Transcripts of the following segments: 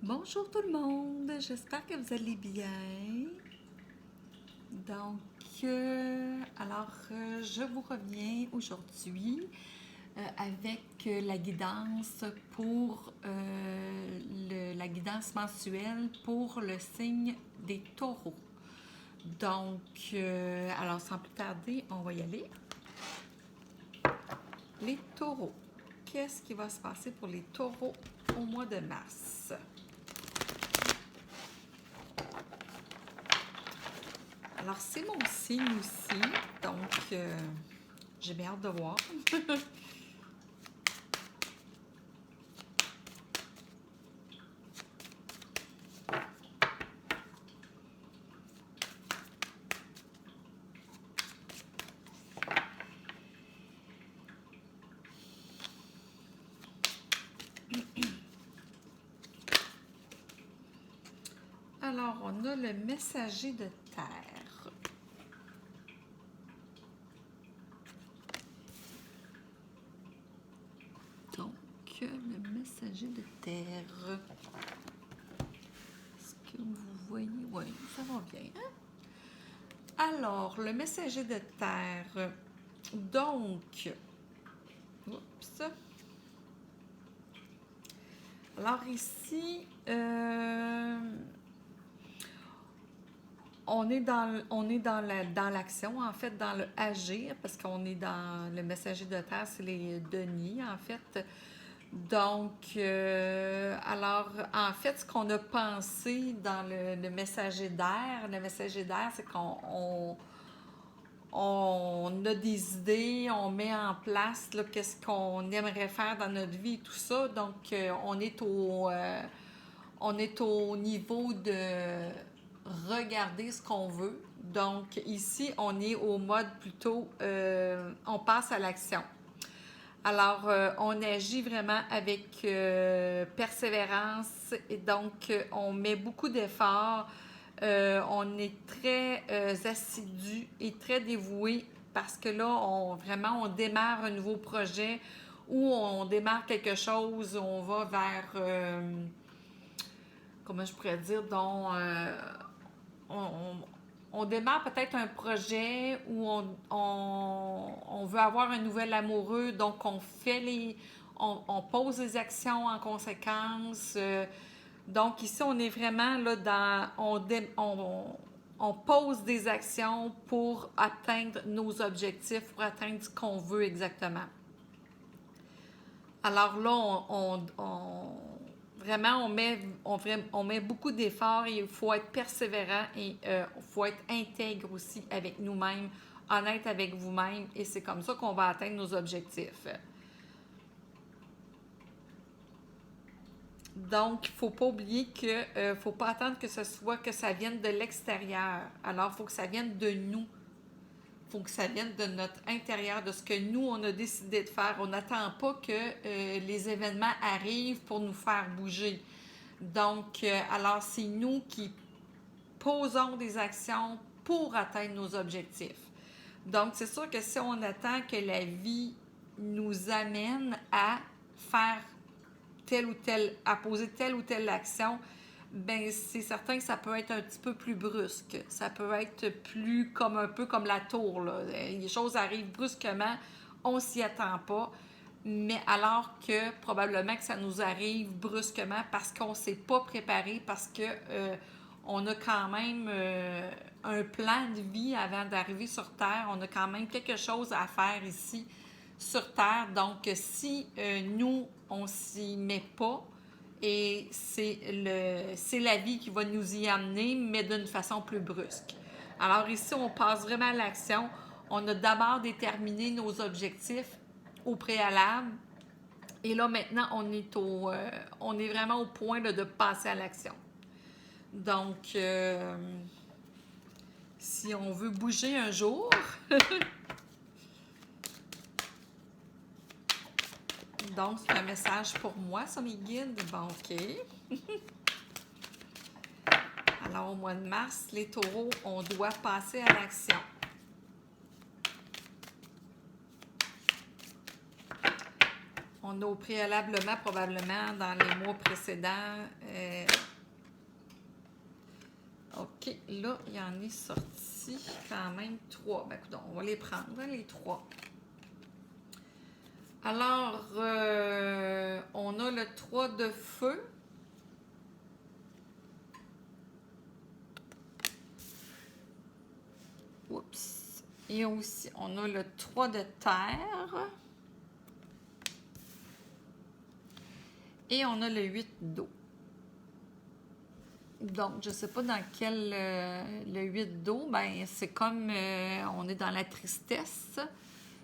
Bonjour tout le monde, j'espère que vous allez bien. Donc, je vous reviens aujourd'hui avec la guidance pour la guidance mensuelle pour le signe des taureaux. Donc, alors sans plus tarder, on va y aller. Les taureaux. Qu'est-ce qui va se passer pour les taureaux au mois de mars? Alors, c'est mon signe aussi, donc j'ai bien hâte de voir. Alors, on a le messager de terre. Donc, le messager de terre. Est-ce que vous voyez? Oui, ça va bien. Hein? Alors, le messager de terre. Donc, oups. Alors ici, on est dans l'action, en fait, dans le agir, parce qu'on est dans le messager de terre, c'est les deniers, en fait. Donc, alors, en fait, ce qu'on a pensé dans le messager d'air, c'est qu'on on a des idées, on met en place qu'est-ce qu'on aimerait faire dans notre vie et tout ça. Donc, on est au niveau de regarder ce qu'on veut. Donc, ici, on est au mode plutôt, on passe à l'action. Alors, on agit vraiment avec persévérance et donc on met beaucoup d'efforts. On est très assidu et très dévoué parce que là, on démarre un nouveau projet ou on démarre quelque chose, on va vers, comment je pourrais dire, dont on, on démarre peut-être un projet où on veut avoir un nouvel amoureux, donc on pose les actions en conséquence. Donc ici, on est vraiment là on pose des actions pour atteindre nos objectifs, pour atteindre ce qu'on veut exactement. Alors là, vraiment, on met beaucoup d'efforts et il faut être persévérant et il faut être intègre aussi avec nous-mêmes, honnête avec vous-même et c'est comme ça qu'on va atteindre nos objectifs. Donc, il ne faut pas oublier que faut pas attendre que ça vienne de l'extérieur. Alors, il faut que ça vienne de nous. Il faut que ça vienne de notre intérieur, de ce que nous, on a décidé de faire. On n'attend pas que les événements arrivent pour nous faire bouger. Donc, alors, c'est nous qui posons des actions pour atteindre nos objectifs. Donc, c'est sûr que si on attend que la vie nous amène à faire à poser telle ou telle action, ben c'est certain que ça peut être un petit peu plus brusque. Ça peut être plus comme un peu comme la tour, là. Les choses arrivent brusquement, on s'y attend pas. Mais alors que probablement que ça nous arrive brusquement parce qu'on ne s'est pas préparé, parce que on a quand même un plan de vie avant d'arriver sur Terre. On a quand même quelque chose à faire ici sur Terre. Donc, si nous, on s'y met pas, et c'est la vie qui va nous y amener, mais d'une façon plus brusque. Alors ici, on passe vraiment à l'action. On a d'abord déterminé nos objectifs au préalable. Et là, maintenant, on est vraiment au point là, de passer à l'action. Donc, si on veut bouger un jour, donc c'est un message pour moi, ça, mes guides. Bon, OK. Alors, au mois de mars, les taureaux, on doit passer à l'action. On a préalablement, probablement, dans les mois précédents. OK, là, il y en est sorti quand même 3. Ben, écoute, on va les prendre, hein, les 3. Alors, on a le 3 de feu. Oups. Et aussi, on a le 3 de terre. Et on a le 8 d'eau. Donc, je ne sais pas dans quel... le 8 d'eau, ben c'est comme on est dans la tristesse.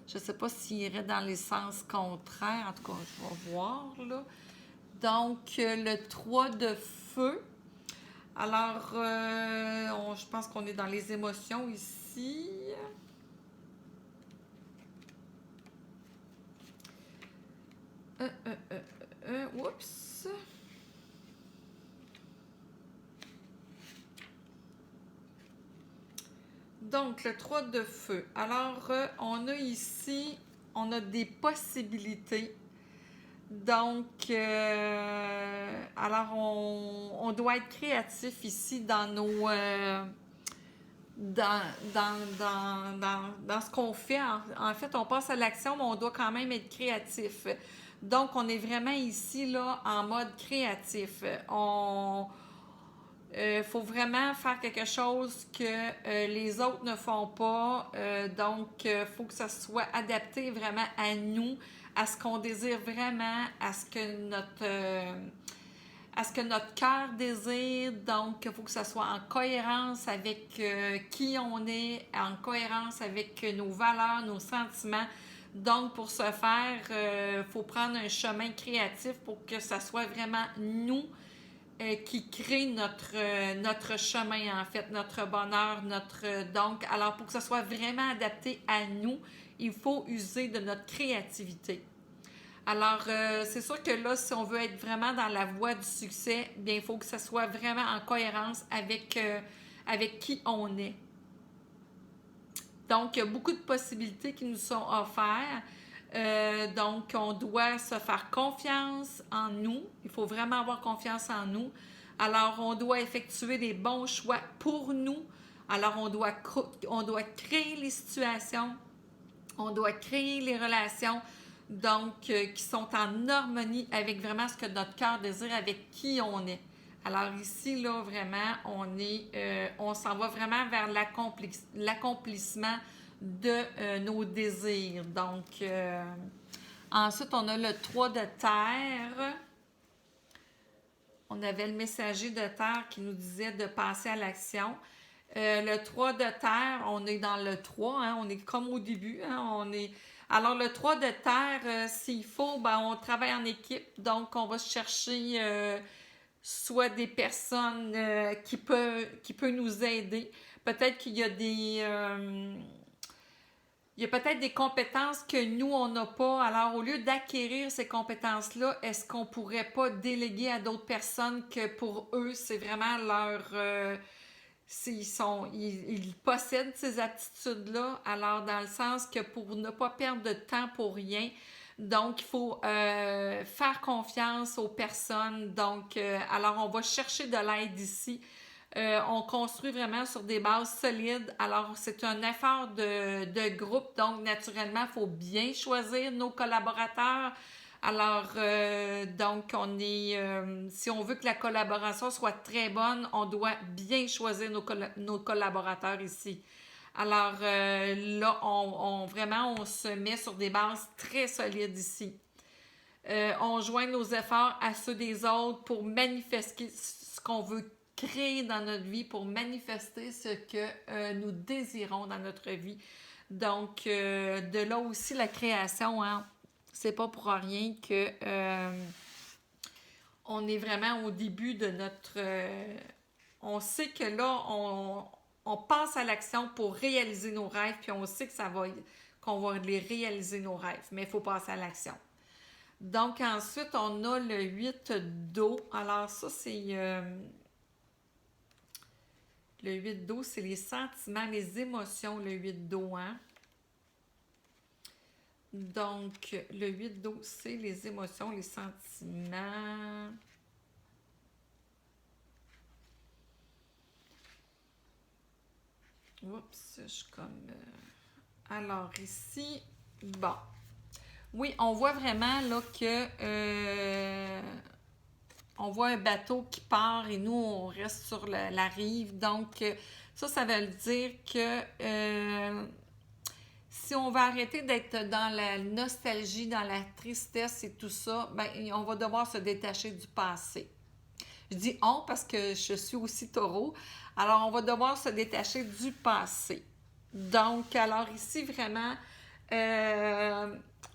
Je ne sais pas s'il irait dans les sens contraires. En tout cas, je vais voir, là. Donc, le 3 de feu. Alors, je pense qu'on est dans les émotions ici. Oups. Donc, le 3 de feu. Alors, on a ici, on a des possibilités. Donc, alors, on doit être créatif ici dans nos... dans ce qu'on fait. En fait, on passe à l'action, mais on doit quand même être créatif. Donc, on est vraiment ici, là, en mode créatif. Faut vraiment faire quelque chose que les autres ne font pas. Donc, faut que ça soit adapté vraiment à nous, à ce qu'on désire vraiment, à ce que notre cœur désire. Donc, il faut que ça soit en cohérence avec qui on est, en cohérence avec nos valeurs, nos sentiments. Donc, pour ce faire, faut prendre un chemin créatif pour que ça soit vraiment nous qui crée notre chemin, en fait, notre bonheur, donc, alors, pour que ça soit vraiment adapté à nous, il faut user de notre créativité. Alors, c'est sûr que là, si on veut être vraiment dans la voie du succès, bien, il faut que ça soit vraiment en cohérence avec qui on est. Donc, il y a beaucoup de possibilités qui nous sont offertes. Donc, on doit se faire confiance en nous. Il faut vraiment avoir confiance en nous. Alors, on doit effectuer des bons choix pour nous. Alors, on doit créer les situations. On doit créer les relations, donc, qui sont en harmonie avec vraiment ce que notre cœur désire, avec qui on est. Alors ici, là, vraiment, on s'en va vraiment vers l'accomplissement de nos désirs. Donc, ensuite, on a le 3 de terre. On avait le messager de terre qui nous disait de passer à l'action. Le 3 de terre, on est dans le 3, hein, on est comme au début. Hein, Alors, le 3 de terre, s'il faut, ben, on travaille en équipe. Donc, on va chercher soit des personnes qui peuvent nous aider. Peut-être qu'il y a il y a peut-être des compétences que nous, on n'a pas. Alors, au lieu d'acquérir ces compétences-là, est-ce qu'on ne pourrait pas déléguer à d'autres personnes que pour eux, c'est vraiment leur... ils possèdent ces aptitudes-là. Alors, dans le sens que pour ne pas perdre de temps pour rien, donc, il faut faire confiance aux personnes. Donc, alors, on va chercher de l'aide ici. On construit vraiment sur des bases solides. Alors, c'est un effort de groupe. Donc, naturellement, il faut bien choisir nos collaborateurs. Alors, donc, si on veut que la collaboration soit très bonne, on doit bien choisir nos collaborateurs ici. Alors, là, vraiment, on se met sur des bases très solides ici. On joint nos efforts à ceux des autres pour manifester ce qu'on veut créer dans notre vie, pour manifester ce que nous désirons dans notre vie. Donc, de là aussi la création, hein, c'est pas pour rien que on est vraiment au début de notre... on sait que là, on passe à l'action pour réaliser nos rêves, puis on sait qu'on va les réaliser nos rêves, mais il faut passer à l'action. Donc, ensuite, on a le 8 d'eau. Alors, ça, c'est... le 8 d'eau, c'est les sentiments, les émotions, le 8 d'eau, hein? Donc, le 8-12, c'est les émotions, les sentiments. Oups, je suis comme... Alors, ici, bon. Oui, on voit vraiment là que... on voit un bateau qui part et nous, on reste sur la rive. Donc, ça veut dire que si on va arrêter d'être dans la nostalgie, dans la tristesse et tout ça, ben, on va devoir se détacher du passé. Je dis on parce que je suis aussi taureau. Alors, on va devoir se détacher du passé. Donc, alors ici, vraiment,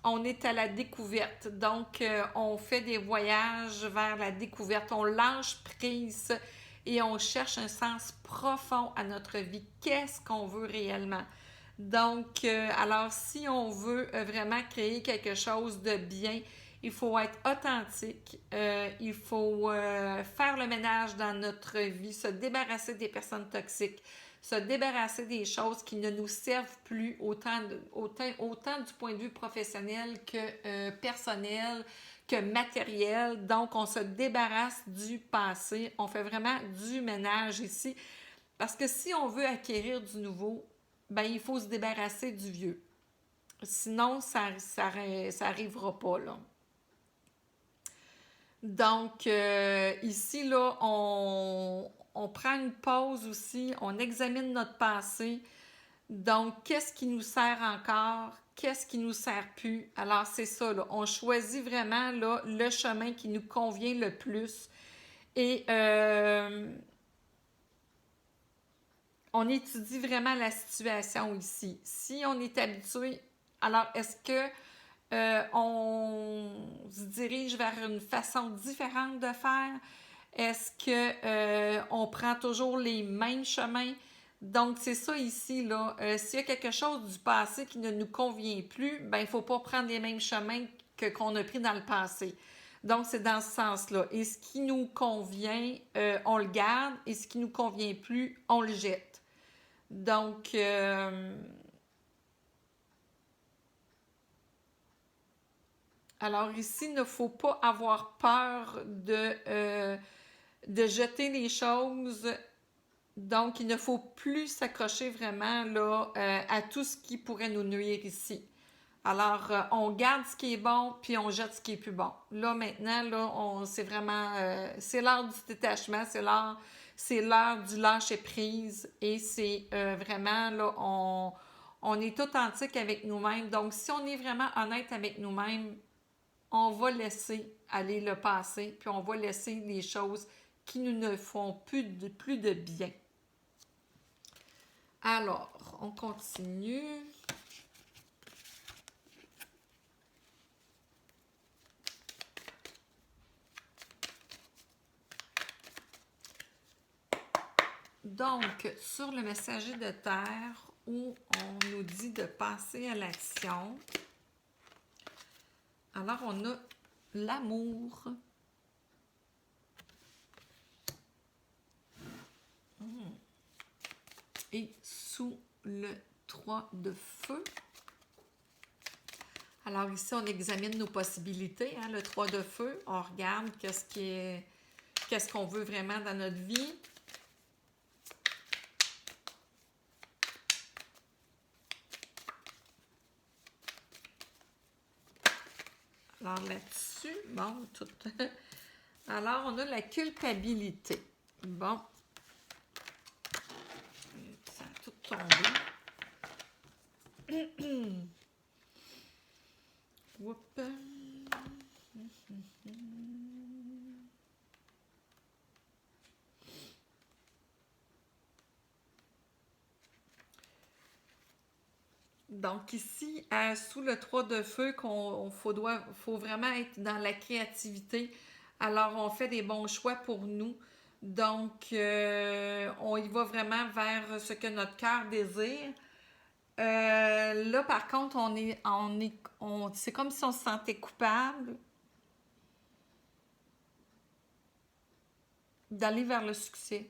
on est à la découverte. Donc, on fait des voyages vers la découverte. On lâche prise et on cherche un sens profond à notre vie. Qu'est-ce qu'on veut réellement? Donc, alors, si on veut vraiment créer quelque chose de bien, il faut être authentique, il faut faire le ménage dans notre vie, se débarrasser des personnes toxiques, se débarrasser des choses qui ne nous servent plus autant du point de vue professionnel que personnel, que matériel. Donc, on se débarrasse du passé, on fait vraiment du ménage ici. Parce que si on veut acquérir du nouveau, ben il faut se débarrasser du vieux. Sinon, ça arrivera pas, là. Donc, ici, là, on prend une pause aussi, on examine notre passé. Donc, qu'est-ce qui nous sert encore? Qu'est-ce qui nous sert plus? Alors, c'est ça, là. On choisit vraiment là, le chemin qui nous convient le plus. Et on étudie vraiment la situation ici. Si on est habitué, alors est-ce que on se dirige vers une façon différente de faire? Est-ce que on prend toujours les mêmes chemins? Donc, c'est ça ici, là. S'il y a quelque chose du passé qui ne nous convient plus, ben, il ne faut pas prendre les mêmes chemins qu'on a pris dans le passé. Donc, c'est dans ce sens-là. Et ce qui nous convient, on le garde, et ce qui ne nous convient plus, on le jette. Donc, alors ici, il ne faut pas avoir peur de jeter les choses. Donc, il ne faut plus s'accrocher vraiment là, à tout ce qui pourrait nous nuire ici. Alors, on garde ce qui est bon, puis on jette ce qui est plus bon. Là, maintenant, là, c'est vraiment... c'est l'heure du détachement, c'est l'heure du lâcher-prise. Et c'est vraiment, là, on est authentique avec nous-mêmes. Donc, si on est vraiment honnête avec nous-mêmes, on va laisser aller le passé, puis on va laisser les choses qui nous ne font plus de bien. Alors, on continue. Donc, sur le messager de terre, où on nous dit de passer à l'action, alors on a l'amour. Et sous le 3 de feu. Alors ici, on examine nos possibilités, hein, le 3 de feu. On regarde qu'est-ce qu'on veut vraiment dans notre vie. Alors là-dessus, bon, tout... Alors, on a la culpabilité. Bon. Ça a tout tombé. Oups. Donc ici, sous le 3 de feu, faut vraiment être dans la créativité. Alors, on fait des bons choix pour nous. Donc, on y va vraiment vers ce que notre cœur désire. Là, par contre, c'est comme si on se sentait coupable d'aller vers le succès.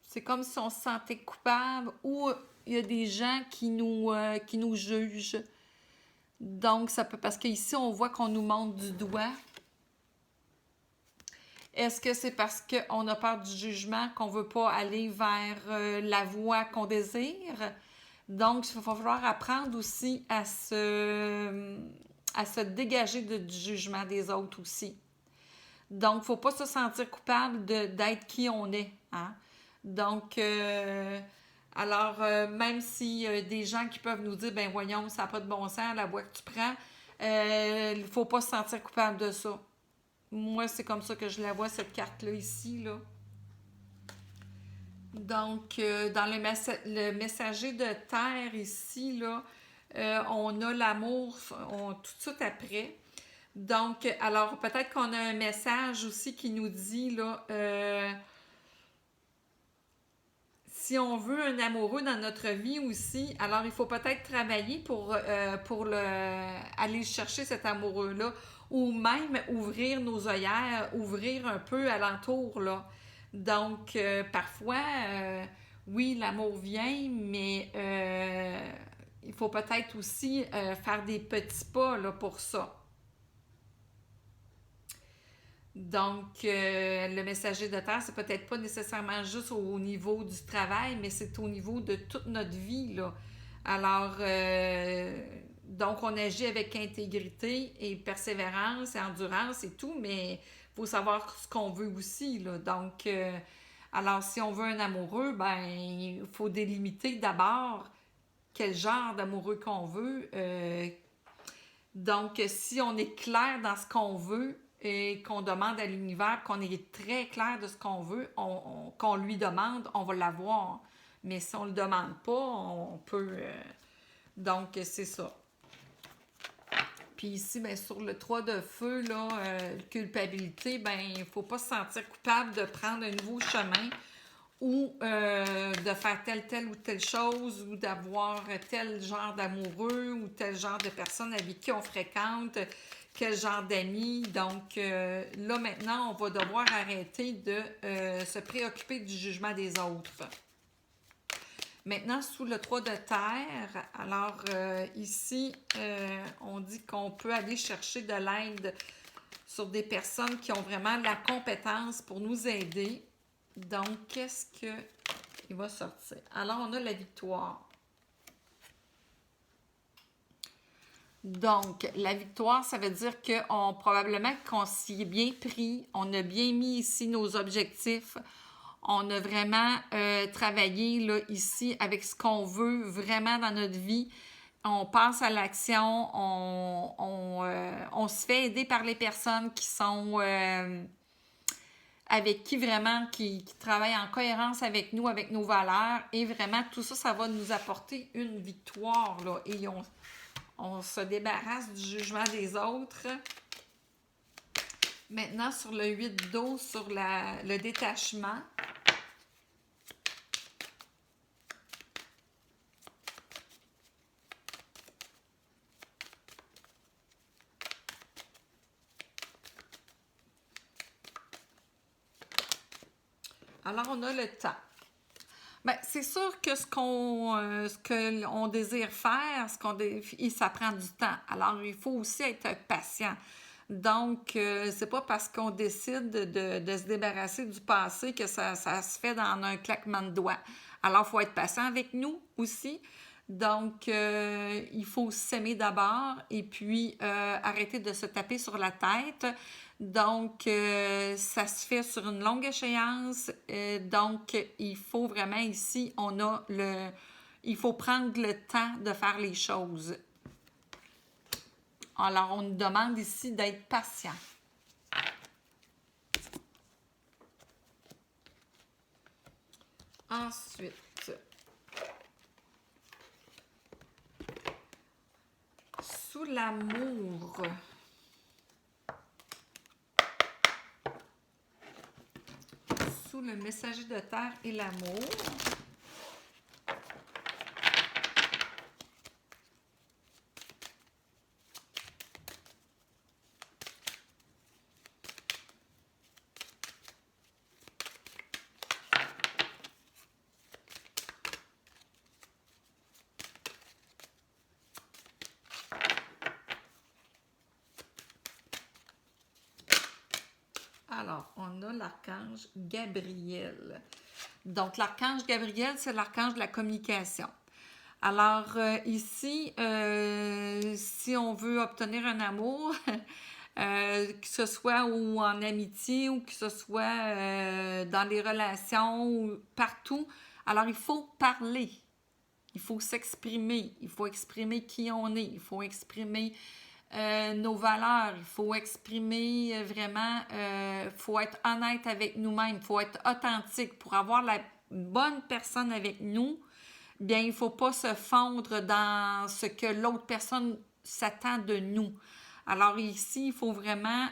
C'est comme si on se sentait coupable ou il y a des gens qui nous jugent. Donc, ça peut, parce qu'ici, on voit qu'on nous montre du doigt. Est-ce que c'est parce qu'on a peur du jugement, qu'on ne veut pas aller vers la voie qu'on désire? Donc, il va falloir apprendre aussi à se dégager du jugement des autres aussi. Donc, il ne faut pas se sentir coupable d'être qui on est. Hein? Donc, même si des gens qui peuvent nous dire, ben voyons, ça n'a pas de bon sens, la voie que tu prends, il ne faut pas se sentir coupable de ça. Moi, c'est comme ça que je la vois, cette carte-là ici, là. Donc, dans le messager de terre ici, là, on a l'amour tout de suite après. Donc, alors peut-être qu'on a un message aussi qui nous dit, là, si on veut un amoureux dans notre vie aussi, alors il faut peut-être travailler pour aller chercher cet amoureux-là, ou même ouvrir nos œillères, ouvrir un peu alentour, là. Donc, parfois, oui, l'amour vient, mais il faut peut-être aussi faire des petits pas là, pour ça. Donc, le messager de terre, c'est peut-être pas nécessairement juste au niveau du travail, mais c'est au niveau de toute notre vie, là. Alors, donc, on agit avec intégrité et persévérance et endurance et tout, mais il faut savoir ce qu'on veut aussi, là. Donc, alors, si on veut un amoureux, ben, il faut délimiter d'abord quel genre d'amoureux qu'on veut. Donc, si on est clair dans ce qu'on veut et qu'on demande à l'univers, qu'on est très clair de ce qu'on veut, qu'on lui demande, on va l'avoir. Mais si on ne le demande pas, on peut... donc, c'est ça. Puis ici, ben, sur le 3 de feu, là, culpabilité, ben, il ne faut pas se sentir coupable de prendre un nouveau chemin ou de faire telle ou telle chose ou d'avoir tel genre d'amoureux ou tel genre de personne avec qui on fréquente, quel genre d'amis. Donc là, maintenant, on va devoir arrêter de se préoccuper du jugement des autres. Maintenant, sous le 3 de terre, alors ici, on dit qu'on peut aller chercher de l'aide sur des personnes qui ont vraiment la compétence pour nous aider. Donc, qu'est-ce qu'il va sortir? Alors, on a la victoire. Donc, la victoire, ça veut dire probablement qu'on s'y est bien pris, on a bien mis ici nos objectifs, on a vraiment travaillé là, ici avec ce qu'on veut vraiment dans notre vie. On passe à l'action, on se fait aider par les personnes qui sont... avec qui vraiment, qui travaillent en cohérence avec nous, avec nos valeurs. Et vraiment, tout ça, ça va nous apporter une victoire, là. Et on se débarrasse du jugement des autres. Maintenant, sur le 8 d'eau, sur le détachement. Alors, on a le temps. Bien, c'est sûr que ce que l'on désire faire, ça prend du temps. Alors, il faut aussi être patient. Donc, c'est pas parce qu'on décide de se débarrasser du passé que ça se fait dans un claquement de doigts. Alors, il faut être patient avec nous aussi. Donc, il faut s'aimer d'abord et puis arrêter de se taper sur la tête. Donc, ça se fait sur une longue échéance. Donc, il faut vraiment ici, il faut prendre le temps de faire les choses. Alors, on nous demande ici d'être patient. Ensuite, sous l'amour. Sous le messager de terre et l'amour. on a l'archange Gabriel. Donc, l'archange Gabriel, c'est l'archange de la communication. Alors, ici, si on veut obtenir un amour, que ce soit ou en amitié ou que ce soit dans les relations ou partout, alors il faut parler, il faut s'exprimer, il faut exprimer qui on est, il faut exprimer nos valeurs, il faut exprimer vraiment, il faut être honnête avec nous-mêmes, il faut être authentique pour avoir la bonne personne avec nous. Bien, il ne faut pas se fondre dans ce que l'autre personne s'attend de nous. Alors ici, il faut vraiment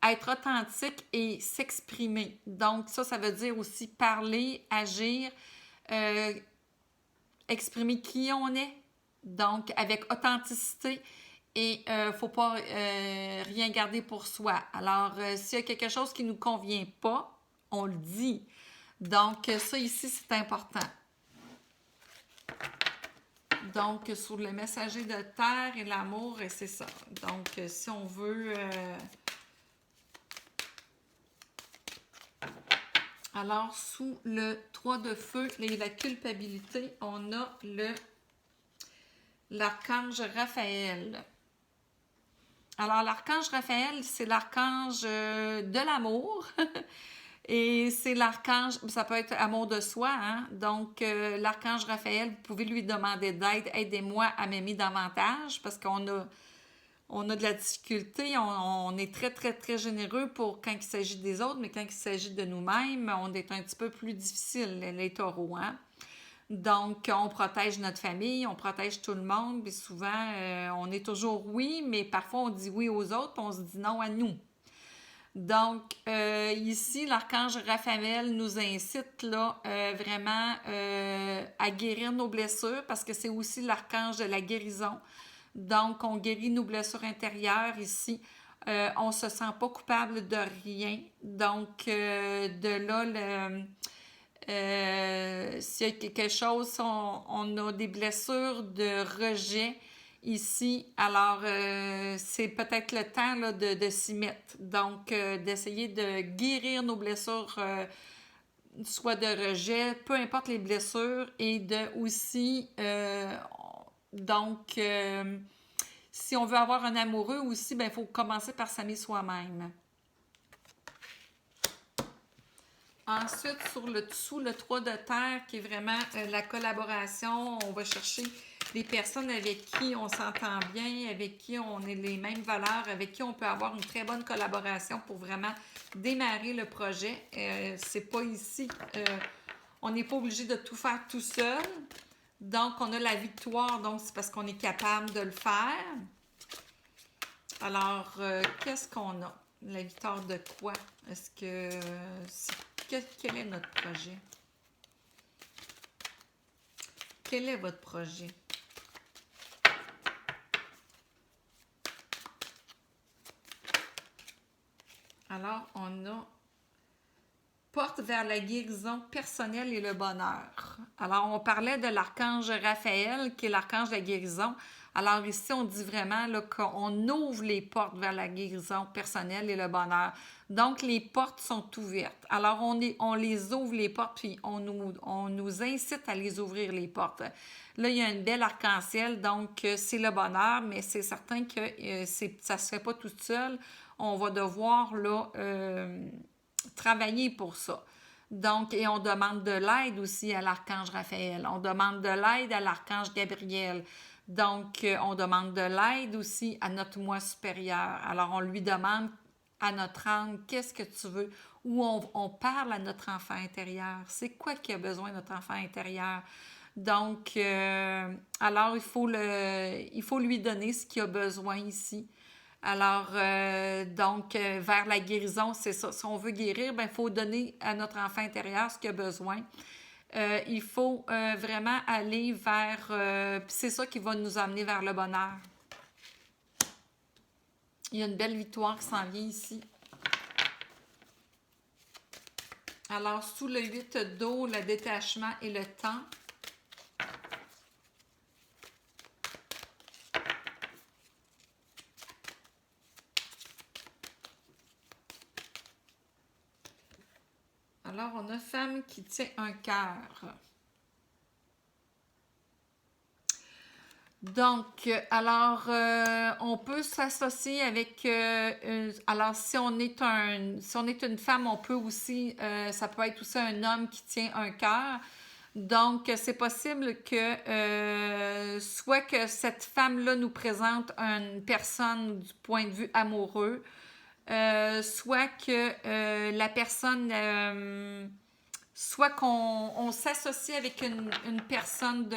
être authentique et s'exprimer. Donc ça veut dire aussi parler, agir, exprimer qui on est, donc avec authenticité et il ne faut pas rien garder pour soi. Alors, s'il y a quelque chose qui ne nous convient pas, on le dit. Donc, ça ici, c'est important. Donc, sur le messager de terre et l'amour, c'est ça. Donc, si on veut... Alors, sous le 3 de feu et la culpabilité, on a l'archange Raphaël. Alors, l'archange Raphaël, c'est l'archange de l'amour. Et c'est l'archange, ça peut être amour de soi, hein? Donc l'archange Raphaël, vous pouvez lui demander d'aide, aidez-moi à m'aimer davantage parce qu'on a de la difficulté, on est très, très, très généreux pour quand il s'agit des autres, mais quand il s'agit de nous-mêmes, on est un petit peu plus difficile, les taureaux, hein? Donc, on protège notre famille, on protège tout le monde, puis souvent, on est toujours oui, mais parfois on dit oui aux autres, puis on se dit non à nous. Donc, ici, l'archange Raphaël nous incite là, vraiment à guérir nos blessures parce que c'est aussi l'archange de la guérison. Donc, on guérit nos blessures intérieures ici. On ne se sent pas coupable de rien. Donc, de là, s'il y a quelque chose, on a des blessures de rejet ici. Alors, c'est peut-être le temps là, de s'y mettre. Donc, d'essayer de guérir nos blessures, soit de rejet, peu importe les blessures, et de aussi, donc, si on veut avoir un amoureux aussi, ben, il faut commencer par s'aimer soi-même. Ensuite, sous le 3 de terre, qui est vraiment la collaboration, on va chercher les personnes avec qui on s'entend bien, avec qui on a les mêmes valeurs, avec qui on peut avoir une très bonne collaboration pour vraiment démarrer le projet. C'est pas ici, on n'est pas obligé de tout faire tout seul. Donc, on a la victoire, donc c'est parce qu'on est capable de le faire. Alors, qu'est-ce qu'on a? La victoire de quoi? Est-ce que... Quel est notre projet? Quel est votre projet? Alors, on a porte vers la guérison personnelle et le bonheur. Alors, on parlait de l'archange Raphaël, qui est l'archange de la guérison. Alors ici, on dit vraiment là, qu'on ouvre les portes vers la guérison personnelle et le bonheur. Donc, les portes sont ouvertes. Alors, on les ouvre, les portes, puis on nous incite à les ouvrir, les portes. Là, il y a une belle arc-en-ciel, donc c'est le bonheur, mais c'est certain que ça ne se fait pas tout seul. On va devoir là, travailler pour ça. Donc, et on demande de l'aide aussi à l'archange Raphaël. On demande de l'aide à l'archange Gabriel. Donc, on demande de l'aide aussi à notre moi supérieur. Alors, on lui demande à notre âme, qu'est-ce que tu veux? Ou on parle à notre enfant intérieur. C'est quoi qui a besoin de notre enfant intérieur? Donc, alors, il faut lui donner ce qu'il a besoin ici. Alors, vers la guérison, c'est ça. Si on veut guérir, il faut donner à notre enfant intérieur ce qu'il a besoin. Il faut vraiment aller vers... c'est ça qui va nous amener vers le bonheur. Il y a une belle victoire qui s'en vient ici. Alors, sous le 8 d'eau, le détachement et le temps. Alors, on a femme qui tient un cœur. Donc, alors, on peut s'associer avec... alors, si on est une femme, on peut aussi... ça peut être aussi un homme qui tient un cœur. Donc, c'est possible que soit que cette femme-là nous présente une personne du point de vue amoureux, soit que la personne... soit qu'on s'associe avec une personne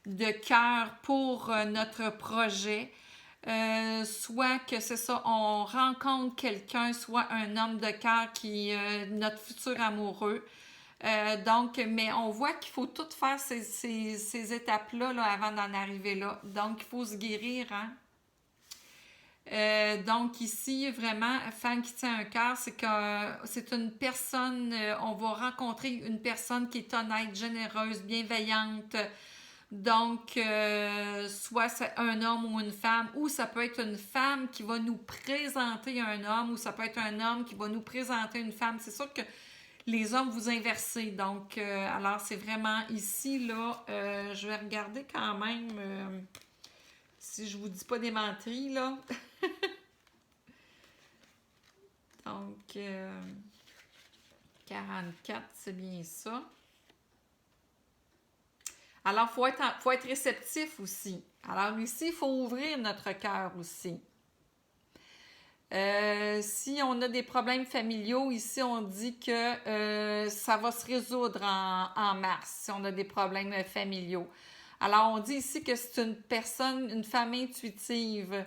de cœur pour notre projet, soit que c'est ça, on rencontre quelqu'un, soit un homme de cœur qui est notre futur amoureux. Donc, mais on voit qu'il faut tout faire ces étapes-là là, avant d'en arriver là. Donc, il faut se guérir, hein? Donc ici, vraiment, femme qui tient un cœur, c'est que c'est une personne, on va rencontrer une personne qui est honnête, généreuse, bienveillante. Donc, soit c'est un homme ou une femme, ou ça peut être une femme qui va nous présenter un homme, ou ça peut être un homme qui va nous présenter une femme. C'est sûr que les hommes vous inversez. Donc, alors c'est vraiment ici, là, je vais regarder quand même si je vous dis pas des menteries, là. Donc, 44, c'est bien ça. Alors, il faut être réceptif aussi. Alors, ici, il faut ouvrir notre cœur aussi. Si on a des problèmes familiaux, ici, on dit que ça va se résoudre en mars, si on a des problèmes familiaux. Alors, on dit ici que c'est une femme intuitive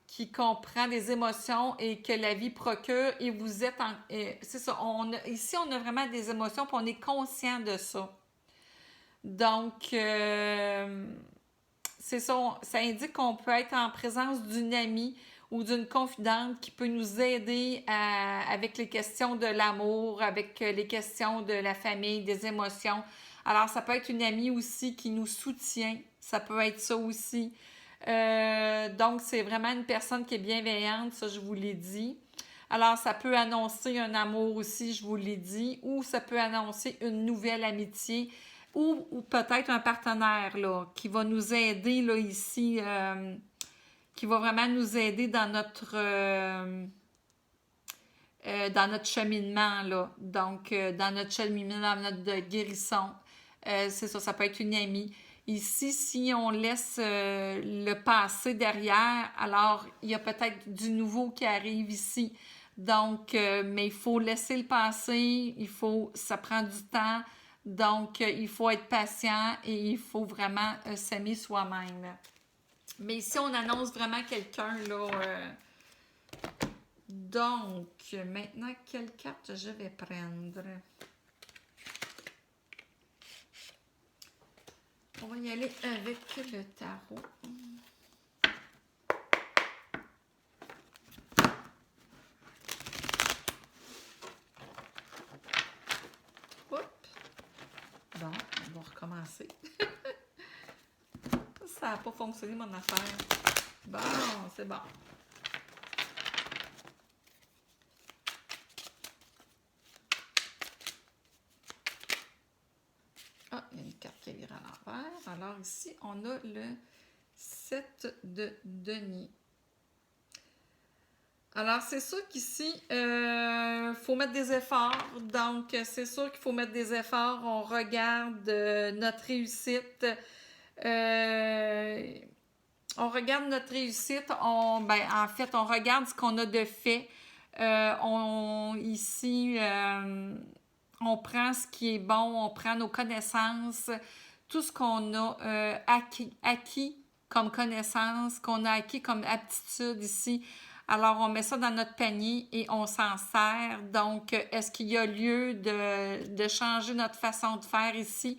qui comprend des émotions et que la vie procure et vous êtes en... c'est ça, ici, on a vraiment des émotions puis on est conscient de ça. Donc, c'est ça, ça indique qu'on peut être en présence d'une amie ou d'une confidente qui peut nous aider avec les questions de l'amour, avec les questions de la famille, des émotions. Alors, ça peut être une amie aussi qui nous soutient. Ça peut être ça aussi. Donc, c'est vraiment une personne qui est bienveillante, ça, je vous l'ai dit. Alors, ça peut annoncer un amour aussi, je vous l'ai dit, ou ça peut annoncer une nouvelle amitié, ou peut-être un partenaire là, qui va nous aider là, ici, qui va vraiment nous aider dans notre cheminement, là. Donc, dans notre cheminement, dans notre guérison. C'est ça, ça peut être une amie. Ici, si on laisse le passé derrière, alors il y a peut-être du nouveau qui arrive ici. Donc, mais il faut laisser le passé, ça prend du temps. Donc, il faut être patient et il faut vraiment s'aimer soi-même. Mais ici, on annonce vraiment quelqu'un, là. Donc, maintenant, quelle carte je vais prendre? On va y aller avec le tarot. Oups! Bon, on va recommencer. Ça n'a pas fonctionné, mon affaire. Bon, c'est bon. Ah, il y a une carte qui est virée à l'envers. Alors ici, on a le 7 de denier. Alors, c'est sûr qu'ici, faut mettre des efforts. Donc, c'est sûr qu'il faut mettre des efforts. On regarde notre réussite. On regarde notre réussite. En fait, on regarde ce qu'on a de fait. Ici, on prend ce qui est bon. On prend nos connaissances. Tout ce qu'on a acquis comme connaissances, qu'on a acquis comme aptitude ici. Alors, on met ça dans notre panier et on s'en sert. Donc, est-ce qu'il y a lieu de changer notre façon de faire ici?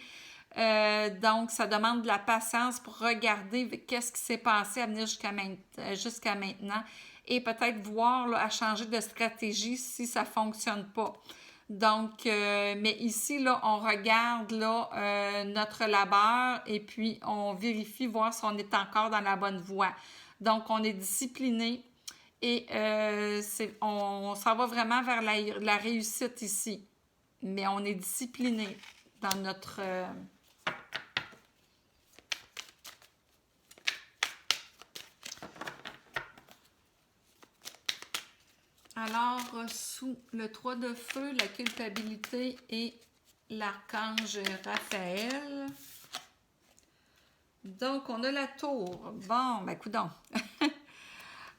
Donc, ça demande de la patience pour regarder qu'est-ce qui s'est passé à venir jusqu'à maintenant et peut-être voir là, à changer de stratégie si ça ne fonctionne pas. Donc, mais ici, là, on regarde là, notre labeur et puis on vérifie, voir si on est encore dans la bonne voie. Donc, on est discipliné. Et on s'en va vraiment vers la réussite ici. Mais on est discipliné dans notre... Alors, sous le 3 de feu, la culpabilité et l'archange Raphaël. Donc, on a la tour. Bon, ben, coudonc.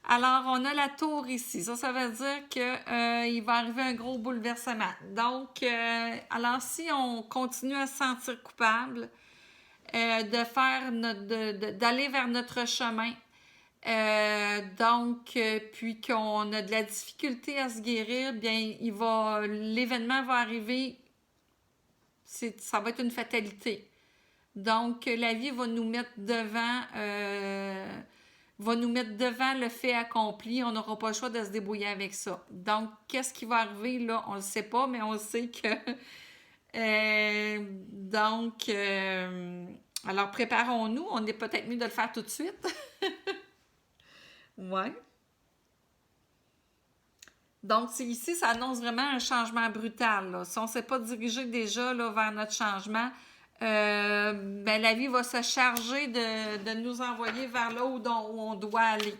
Alors, on a la tour ici. Ça veut dire qu'il va arriver un gros bouleversement. Donc, alors si on continue à se sentir coupable, d'aller vers notre chemin, puis qu'on a de la difficulté à se guérir, bien, l'événement va arriver, ça va être une fatalité. Donc, la vie va nous mettre devant le fait accompli. On n'aura pas le choix de se débrouiller avec ça. Donc, qu'est-ce qui va arriver là? On ne le sait pas, mais on sait que... alors, préparons-nous. On est peut-être mieux de le faire tout de suite. Ouais. Donc, ici, ça annonce vraiment un changement brutal, là. Si on ne s'est pas dirigé déjà là, vers notre changement, ben, la vie va se charger de nous envoyer vers là où on doit aller.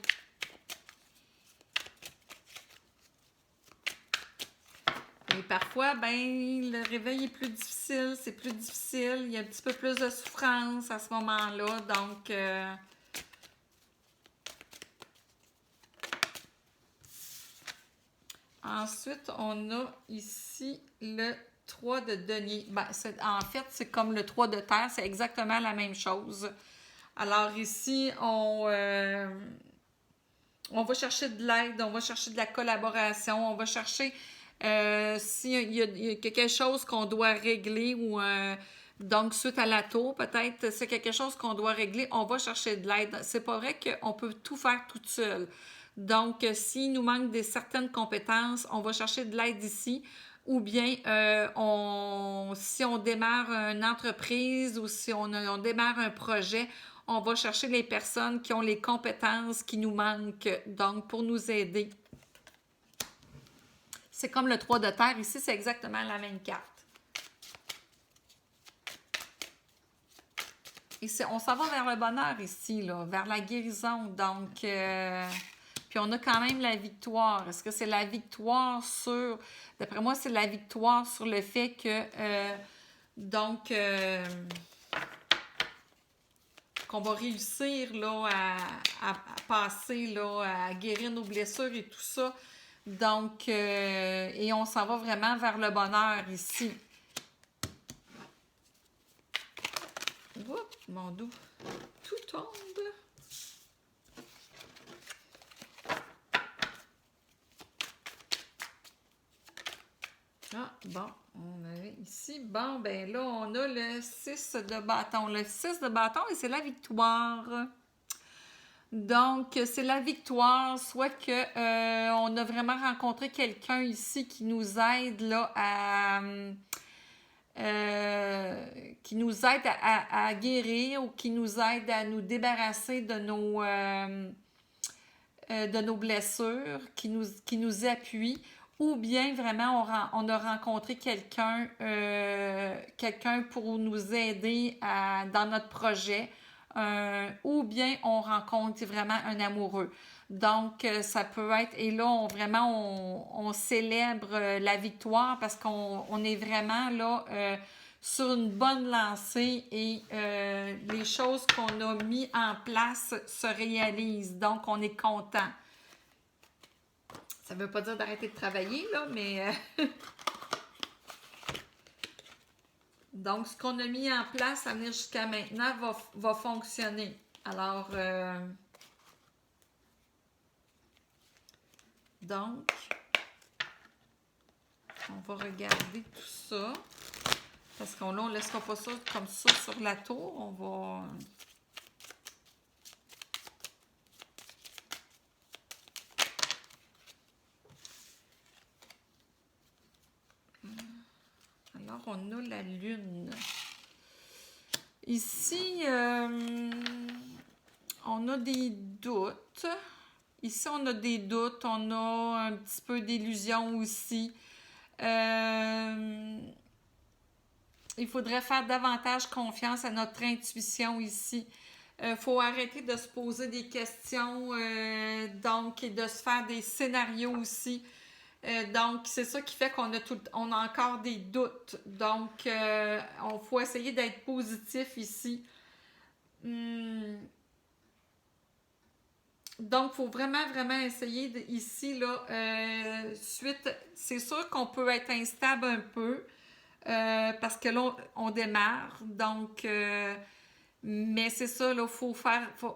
Et parfois, ben, le réveil est plus difficile, c'est plus difficile, il y a un petit peu plus de souffrance à ce moment-là, donc... Ensuite, on a ici le 3 de denier. Ben, en fait, c'est comme le 3 de terre, c'est exactement la même chose. Alors ici, on va chercher de l'aide, on va chercher de la collaboration, on va chercher s'il y a quelque chose qu'on doit régler ou donc suite à la tour, peut-être c'est quelque chose qu'on doit régler, on va chercher de l'aide. C'est pas vrai qu'on peut tout faire toute seule. Donc, s'il nous manque certaines compétences, on va chercher de l'aide ici. Ou bien, si on démarre une entreprise ou si on démarre un projet, on va chercher les personnes qui ont les compétences qui nous manquent, donc pour nous aider. C'est comme le 3 de terre. Ici, c'est exactement la même carte. Ici, on s'en va vers le bonheur ici, là, vers la guérison. Donc... Puis on a quand même la victoire. Est-ce que c'est la victoire sur... D'après moi, c'est la victoire sur le fait que... qu'on va réussir là, à passer, là, à guérir nos blessures et tout ça. Donc, et on s'en va vraiment vers le bonheur ici. Oups, mon dos, tout tombe. Ah, bon, on avait ici. Bon, ben là, on a le 6 de bâton. Le 6 de bâton, et c'est la victoire. Donc, c'est la victoire, soit que on a vraiment rencontré quelqu'un ici qui nous aide là qui nous aide à guérir ou qui nous aide à nous débarrasser de nos blessures, qui nous appuie. Ou bien vraiment on a rencontré quelqu'un pour nous aider dans notre projet, ou bien on rencontre vraiment un amoureux. Donc ça peut être, et là on célèbre la victoire parce qu'on est vraiment là sur une bonne lancée et les choses qu'on a mis en place se réalisent. Donc on est content. Ça ne veut pas dire d'arrêter de travailler, là, mais... Donc, ce qu'on a mis en place à venir jusqu'à maintenant va fonctionner. Alors, donc, on va regarder tout ça. Parce qu'on ne laissera pas ça comme ça sur la tour. On va... Alors, on a la lune. Ici, on a des doutes. Ici, on a des doutes, on a un petit peu d'illusion aussi. Il faudrait faire davantage confiance à notre intuition ici. Faut arrêter de se poser des questions, donc, et de se faire des scénarios aussi. Donc, c'est ça qui fait on a encore des doutes. Donc, on faut essayer d'être positif ici. Donc, il faut vraiment, vraiment essayer ici, là, c'est sûr qu'on peut être instable un peu, parce que là, on démarre. Donc, mais c'est ça, là,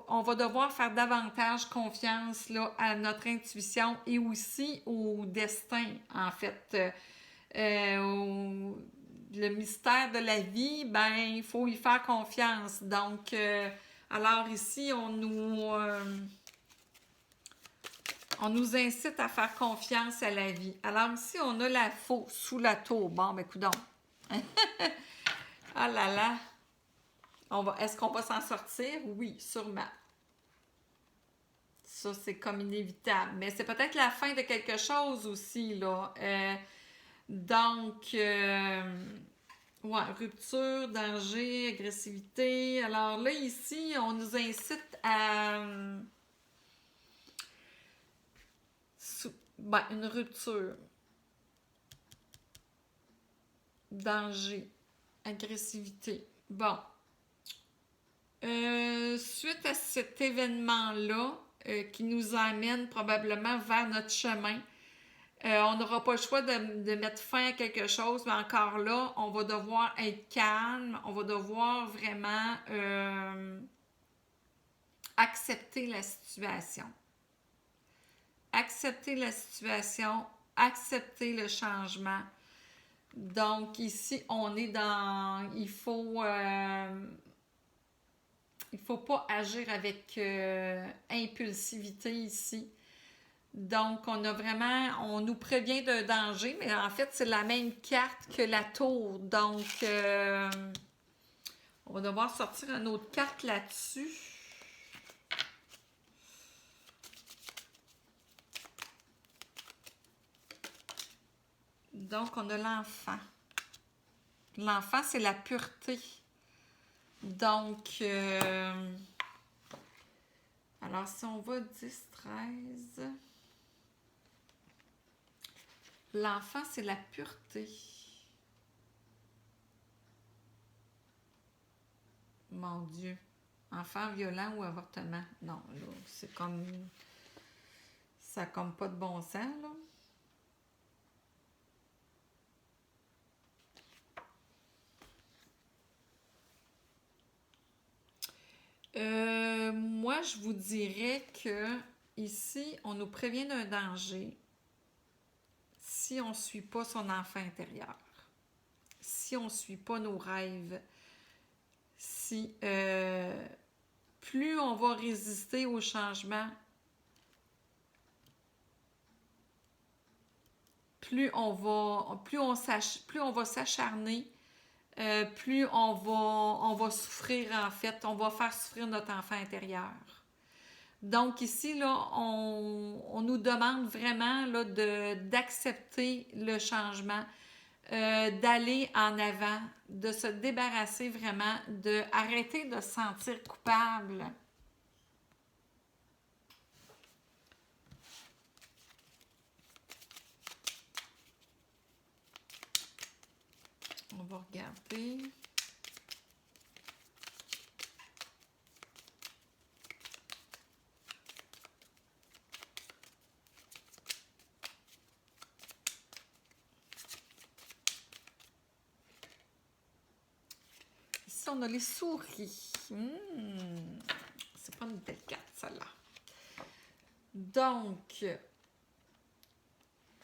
on va devoir faire davantage confiance là, à notre intuition et aussi au destin, en fait. Le mystère de la vie, ben, il faut y faire confiance. Donc, alors ici, on nous incite à faire confiance à la vie. Alors ici, on a la faux sous la tour. Bon, ben, coudonc. Ah là là. Est-ce qu'on va s'en sortir? Oui, sûrement. Ça, c'est comme inévitable. Mais c'est peut-être la fin de quelque chose aussi, là. Donc, ouais, rupture, danger, agressivité. Alors là, ici, on nous incite à... une rupture. Danger, agressivité. Bon. Suite à cet événement-là, qui nous amène probablement vers notre chemin, on n'aura pas le choix de mettre fin à quelque chose, mais encore là, on va devoir être calme, on va devoir vraiment accepter la situation. Accepter la situation, accepter le changement. Donc ici, on est dans... Il faut pas agir avec impulsivité ici. Donc, on nous prévient d'un danger, mais en fait, c'est la même carte que la tour. Donc, on va devoir sortir une autre carte là-dessus. Donc, on a l'enfant. L'enfant, c'est la pureté. Donc, alors, si on va 10, 13... L'enfant, c'est la pureté. Mon Dieu. Enfant violent ou avortement. Non, là, c'est comme... Ça n'a comme pas de bon sens, là. Moi, je vous dirais que ici, on nous prévient d'un danger si on ne suit pas son enfant intérieur, si on ne suit pas nos rêves, si plus on va résister au changement, plus on va s'acharner, plus on va souffrir, en fait, on va faire souffrir notre enfant intérieur. Donc ici, là, on nous demande vraiment là, d'accepter le changement, d'aller en avant, de se débarrasser vraiment, d'arrêter de se sentir coupable. On va regarder. Ici, on a les souris. C'est pas une belle carte, celle-là. Donc,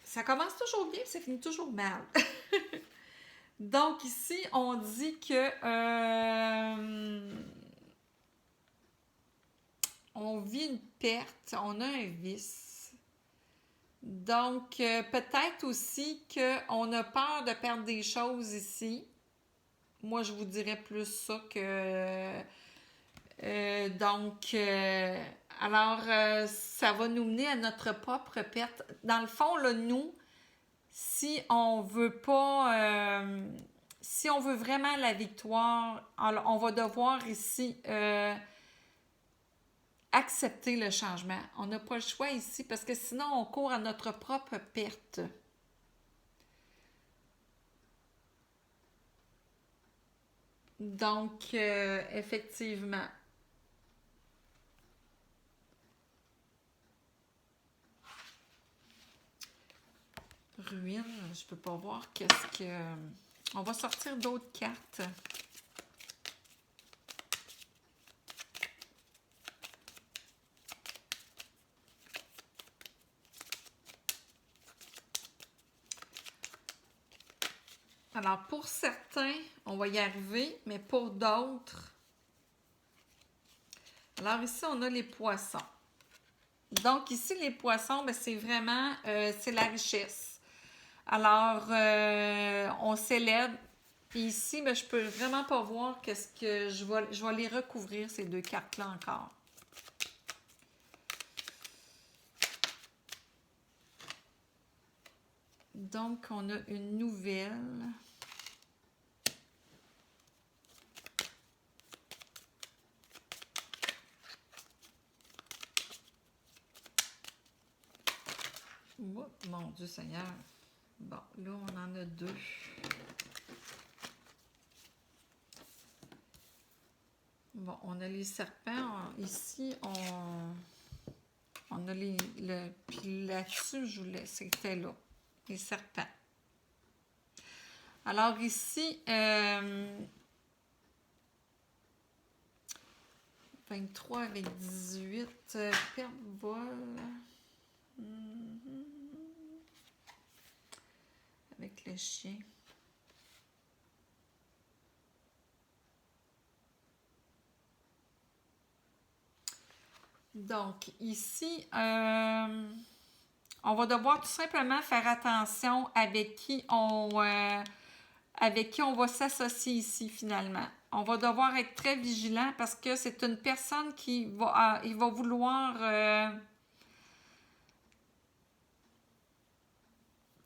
ça commence toujours bien, ça finit toujours mal. Donc, ici, on dit que on vit une perte, on a un vice. Donc, peut-être aussi qu'on a peur de perdre des choses ici. Moi, je vous dirais plus ça que... donc, Alors, ça va nous mener à notre propre perte. Dans le fond, là, nous, si on veut pas, si on veut vraiment la victoire, on va devoir ici accepter le changement. On n'a pas le choix ici parce que sinon, on court à notre propre perte. Donc, effectivement. Ruine, je peux pas voir qu'est-ce que... On va sortir d'autres cartes. Alors, pour certains, on va y arriver, mais pour d'autres... Alors, ici, on a les poissons. Donc, ici, les poissons, ben, c'est vraiment... c'est la richesse. Alors, on célèbre. Et ici, ben, je peux vraiment pas voir qu'est-ce que... Je vais les recouvrir, ces deux cartes-là encore. Donc, on a une nouvelle. Oh, mon Dieu Seigneur. Bon, là, on en a deux. Bon, on a les serpents. Ici, on a puis là-dessus, je voulais, c'était là. Les serpents. Alors ici, 23 avec 18, perte vol. Avec le chien. Donc, ici, on va devoir tout simplement faire attention avec qui on va s'associer ici, finalement. On va devoir être très vigilant parce que c'est une personne qui va, il va vouloir...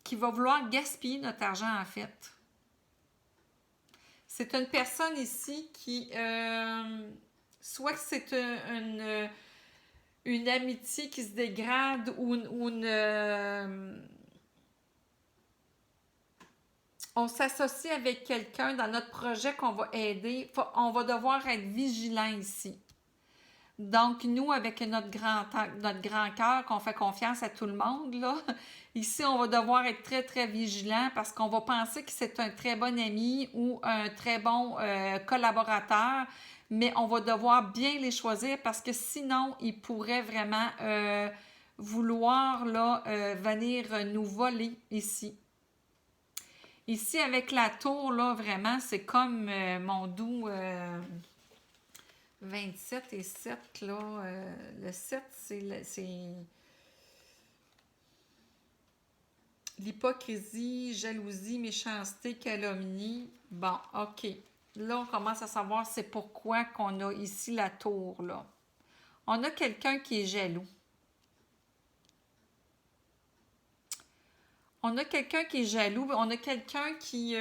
qui va vouloir gaspiller notre argent, en fait. C'est une personne ici qui... soit que c'est une amitié qui se dégrade ou on s'associe avec quelqu'un dans notre projet qu'on va aider. On va devoir être vigilant ici. Donc, nous, avec notre grand cœur, qu'on fait confiance à tout le monde, là, ici, on va devoir être très, très vigilant parce qu'on va penser que c'est un très bon ami ou un très bon collaborateur, mais on va devoir bien les choisir parce que sinon, ils pourraient vraiment vouloir là, venir nous voler ici. Ici, avec la tour, là, vraiment, c'est comme mon doux... 27 et 7, là, le 7, c'est l'hypocrisie, jalousie, méchanceté, calomnie. Bon, OK. Là, on commence à savoir c'est pourquoi qu'on a ici la tour, là. On a quelqu'un qui est jaloux. On a quelqu'un qui est jaloux. On a quelqu'un qui...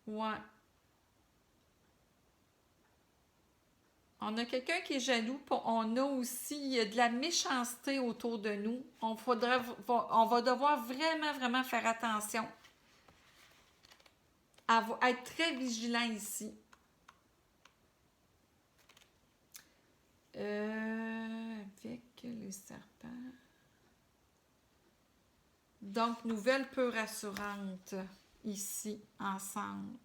Ouais. On a quelqu'un qui est jaloux, on a aussi de la méchanceté autour de nous. On va devoir vraiment, vraiment faire attention à être très vigilant ici. Avec les serpents. Donc, nouvelle peu rassurante ici, ensemble.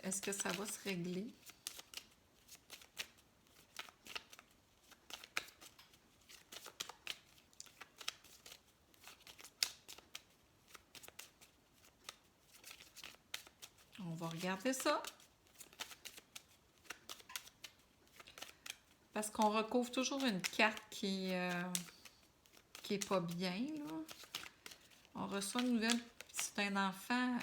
Est-ce que ça va se régler? On va regarder ça. Parce qu'on recouvre toujours une carte qui est pas bien, là. On reçoit une nouvelle c'est un enfant.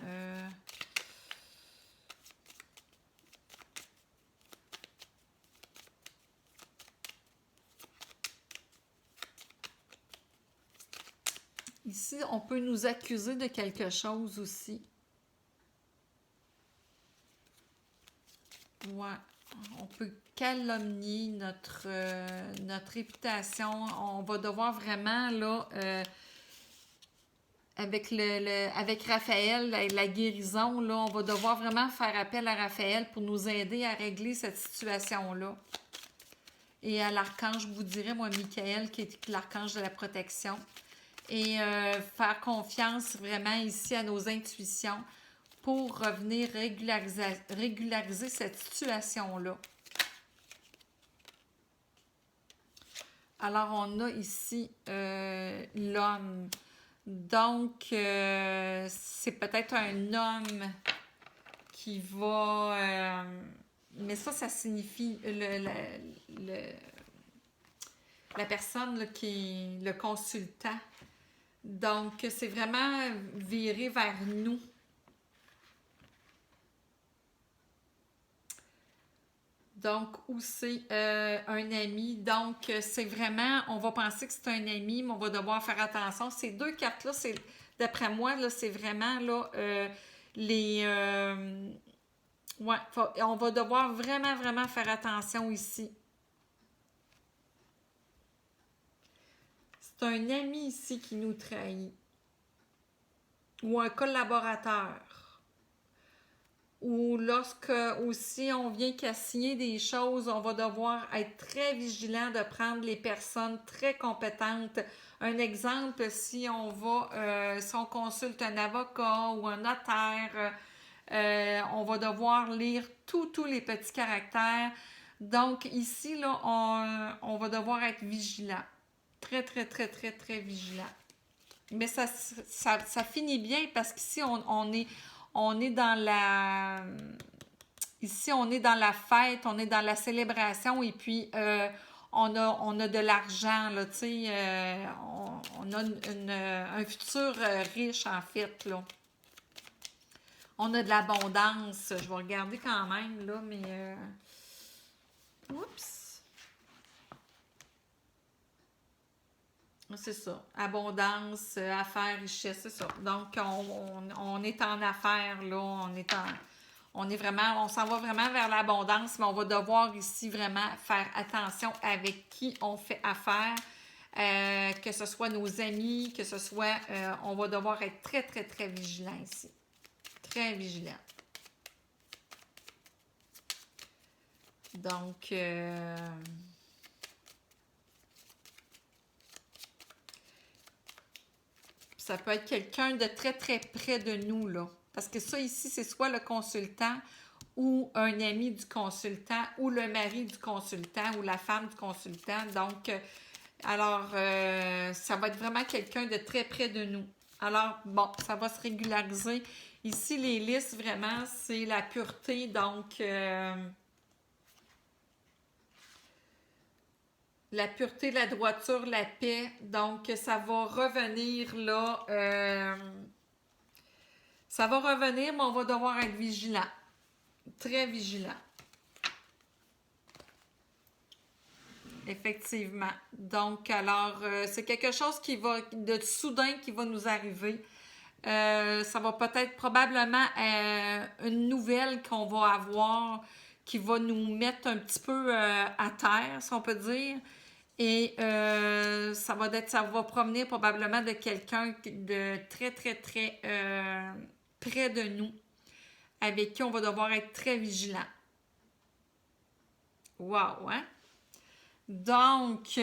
Ici, on peut nous accuser de quelque chose aussi. Ouais. On peut calomnier notre réputation. On va devoir vraiment, là, avec avec Raphaël, la guérison, là, on va devoir vraiment faire appel à Raphaël pour nous aider à régler cette situation-là. Et à l'archange, je vous dirais, moi, Michael, qui est l'archange de la protection. Et faire confiance vraiment ici à nos intuitions pour revenir régulariser cette situation-là. Alors, on a ici l'homme. Donc, c'est peut-être un homme qui va... mais ça signifie la personne là, qui est le consultant. Donc, c'est vraiment viré vers nous. Donc, où c'est un ami. Donc, c'est vraiment, on va penser que c'est un ami, mais on va devoir faire attention. Ces deux cartes-là, d'après moi, là, c'est vraiment là, ouais, on va devoir vraiment, vraiment faire attention ici. C'est un ami ici qui nous trahit. Ou un collaborateur. Ou lorsque aussi on vient cassigner des choses, on va devoir être très vigilant de prendre les personnes très compétentes. Un exemple, si on va, si on consulte un avocat ou un notaire, on va devoir lire tous les petits caractères. Donc ici, là, on va devoir être vigilant. Très, très, très, très, très vigilant. Mais ça finit bien parce qu'ici, on est dans la... Ici, on est dans la fête, on est dans la célébration et puis on a de l'argent, là, tu sais, on a un futur riche, en fait, là. On a de l'abondance. Je vais regarder quand même, là, mais... Oups! C'est ça. Abondance, affaires, richesse, c'est ça. Donc, on est en affaires, là. On s'en va vraiment vers l'abondance, mais on va devoir ici vraiment faire attention avec qui on fait affaire. Que ce soit nos amis, que ce soit... on va devoir être très, très, très vigilant ici. Très vigilant. Donc... ça peut être quelqu'un de très, très près de nous, là. Parce que ça, ici, c'est soit le consultant ou un ami du consultant ou le mari du consultant ou la femme du consultant. Donc, alors, ça va être vraiment quelqu'un de très près de nous. Alors, bon, ça va se régulariser. Ici, les listes, vraiment, c'est la pureté. Donc, la pureté, la droiture, la paix. Donc, ça va revenir là. Ça va revenir, mais on va devoir être vigilant. Très vigilant. Effectivement. Donc, alors, c'est quelque chose de soudain qui va nous arriver. Ça va peut-être probablement une nouvelle qu'on va avoir qui va nous mettre un petit peu à terre, si on peut dire. Et ça va provenir probablement de quelqu'un de très, très, très près de nous, avec qui on va devoir être très vigilant. Wow, hein? Donc,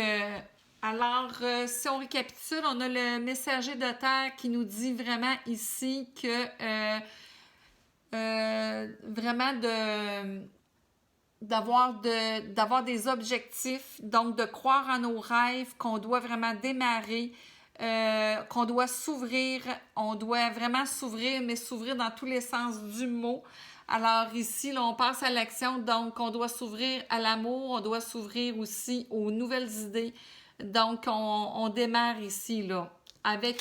alors, si on récapitule, on a le messager de terre qui nous dit vraiment ici que vraiment d'avoir des objectifs, donc de croire en nos rêves, qu'on doit vraiment démarrer, qu'on doit s'ouvrir, on doit vraiment s'ouvrir, mais s'ouvrir dans tous les sens du mot. Alors ici, là, on passe à l'action, donc on doit s'ouvrir à l'amour, on doit s'ouvrir aussi aux nouvelles idées. Donc, on démarre ici, là. avec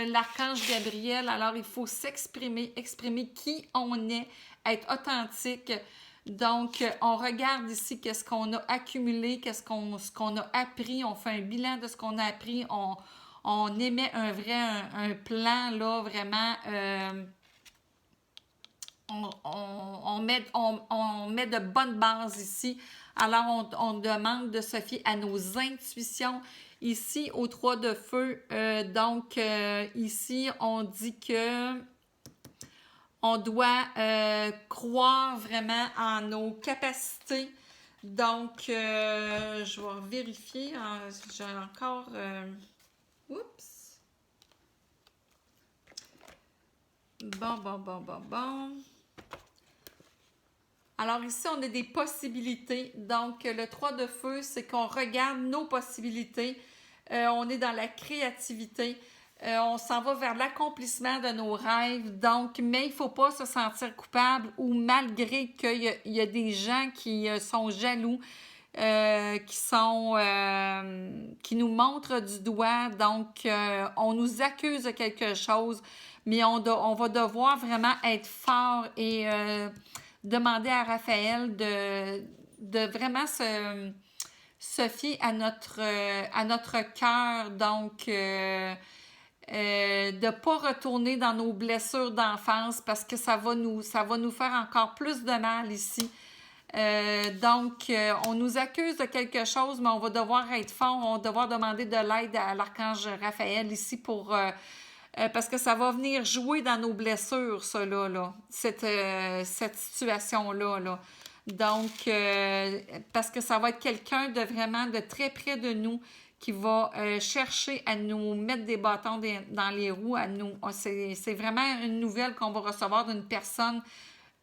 l'archange Gabriel. Alors, il faut s'exprimer, exprimer qui on est, être authentique. Donc, on regarde ici qu'est-ce qu'on a accumulé, ce qu'on a appris, on fait un bilan de ce qu'on a appris, on émet un plan, là, vraiment, on met de bonnes bases ici. Alors, on demande de se fier à nos intuitions. Ici, au 3 de feu, ici, on dit que on doit croire vraiment en nos capacités. Donc, je vais vérifier. J'ai encore... oups! Bon. Alors ici, on a des possibilités. Donc, le 3 de feu, c'est qu'on regarde nos possibilités. On est dans la créativité. On s'en va vers l'accomplissement de nos rêves. Donc, mais il ne faut pas se sentir coupable ou malgré qu'il y a des gens qui sont jaloux, qui nous montrent du doigt. Donc, on nous accuse de quelque chose, mais on va devoir vraiment être fort et demander à Raphaël de vraiment se fier à notre cœur. Donc, de ne pas retourner dans nos blessures d'enfance parce que ça va nous faire encore plus de mal ici. Donc, on nous accuse de quelque chose, mais on va devoir être fort, on va devoir demander de l'aide à l'archange Raphaël ici pour... parce que ça va venir jouer dans nos blessures, ça, là. Cette situation-là, là. Donc, parce que ça va être quelqu'un de vraiment de très près de nous qui va chercher à nous mettre des bâtons dans les roues. C'est vraiment une nouvelle qu'on va recevoir d'une personne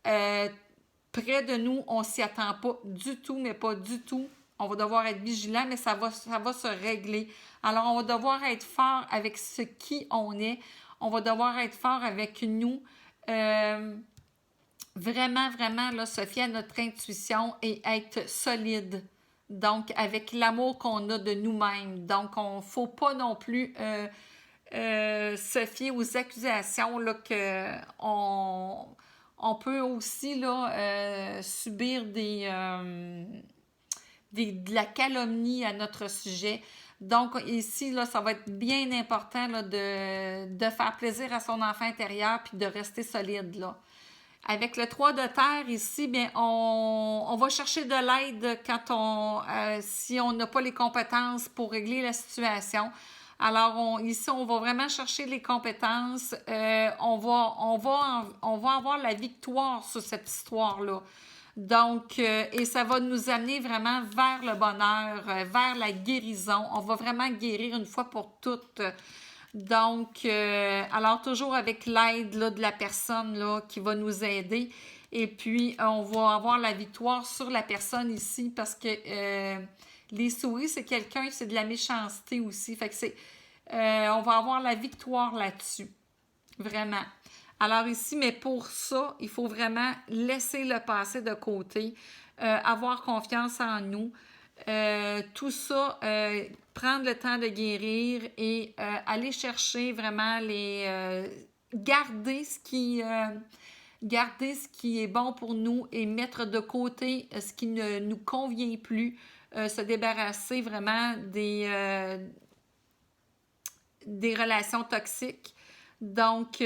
près de nous. On ne s'y attend pas du tout, mais pas du tout. On va devoir être vigilant, mais ça va se régler. Alors, on va devoir être fort avec ce qui on est. On va devoir être fort avec nous. Vraiment, là, se fier à notre intuition et être solide. Donc, avec l'amour qu'on a de nous-mêmes. Donc, on ne faut pas non plus se fier aux accusations là, on peut aussi là, subir de la calomnie à notre sujet. Donc, ici, là, ça va être bien important là, de faire plaisir à son enfant intérieur puis de rester solide, là. Avec le 3 de terre, ici, bien, on va chercher de l'aide si on n'a pas les compétences pour régler la situation. Alors, ici, on va vraiment chercher les compétences. On va avoir la victoire sur cette histoire-là. Donc, et ça va nous amener vraiment vers le bonheur, vers la guérison. On va vraiment guérir une fois pour toutes. Donc, alors toujours avec l'aide là, de la personne là, qui va nous aider. Et puis, on va avoir la victoire sur la personne ici parce que les souris, c'est de la méchanceté aussi. Fait que on va avoir la victoire là-dessus. Vraiment. Alors ici, mais pour ça, il faut vraiment laisser le passé de côté, avoir confiance en nous. Tout ça, prendre le temps de guérir et aller chercher vraiment garder ce qui est bon pour nous et mettre de côté ce qui ne nous convient plus, se débarrasser vraiment des relations toxiques. Donc,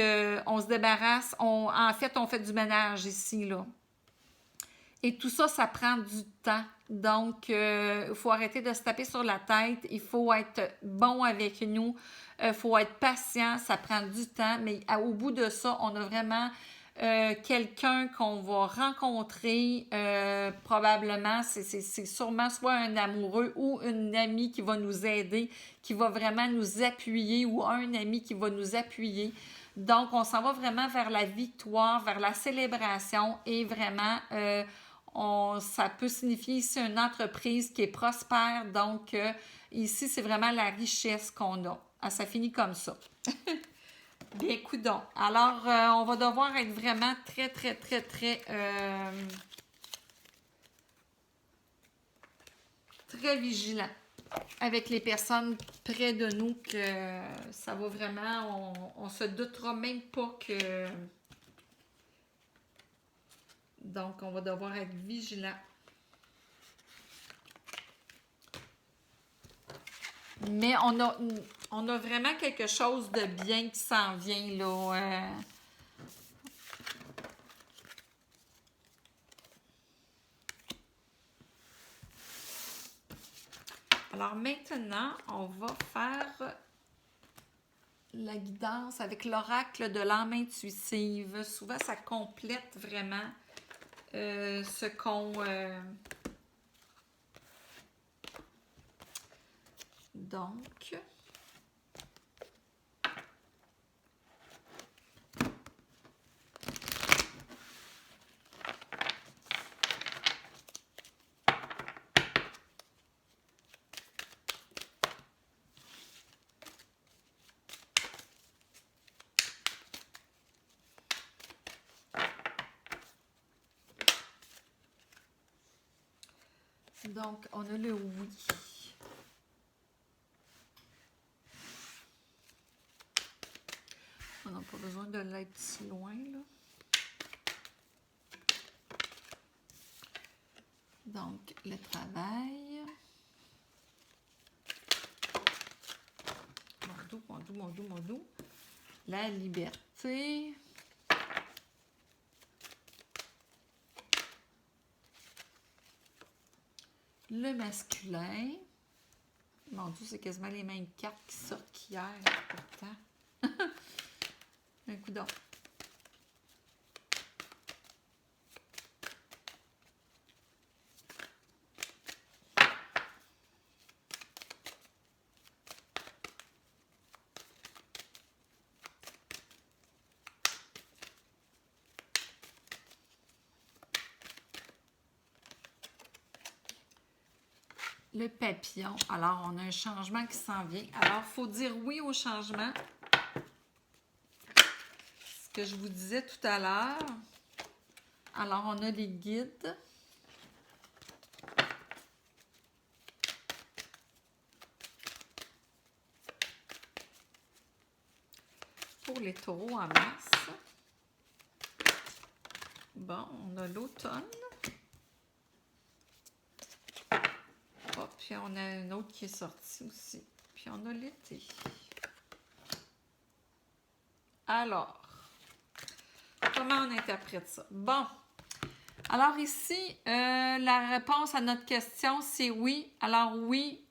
on se débarrasse, en fait, on fait du ménage ici, là. Et tout ça, ça prend du temps. Donc, il faut arrêter de se taper sur la tête. Il faut être bon avec nous. Il faut être patient. Ça prend du temps. Mais au bout de ça, on a vraiment quelqu'un qu'on va rencontrer. Probablement, c'est sûrement soit un amoureux ou une amie qui va nous aider, qui va vraiment nous appuyer ou un ami qui va nous appuyer. Donc, on s'en va vraiment vers la victoire, vers la célébration et vraiment... ça peut signifier ici une entreprise qui est prospère. Donc, ici, c'est vraiment la richesse qu'on a. Ah, ça finit comme ça. Bien, coudonc. Alors, on va devoir être vraiment très, très, très, très... très vigilant. avec les personnes près de nous que ça va vraiment, on se doutera même pas que... Donc, on va devoir être vigilant. Mais on a vraiment quelque chose de bien qui s'en vient, là. Alors maintenant, on va faire la guidance avec l'oracle de l'âme intuitive. Souvent, ça complète vraiment ce qu'on... Donc... Donc, on a le oui. On n'a pas besoin de l'être si loin, là. Donc, le travail. Mon doux. La liberté. Le masculin. Mon Dieu, c'est quasiment les mêmes cartes qui sortent qu'hier, pourtant. Un coup d'or. Le papillon. Alors, on a un changement qui s'en vient. Alors, il faut dire oui au changement. Ce que je vous disais tout à l'heure. Alors, on a les guides. Pour les taureaux en mars. Bon, on a l'automne. Oh, puis on a un autre qui est sorti aussi. Puis on a l'été. Alors, comment on interprète ça? Bon. Alors ici, la réponse à notre question, c'est oui. Alors oui,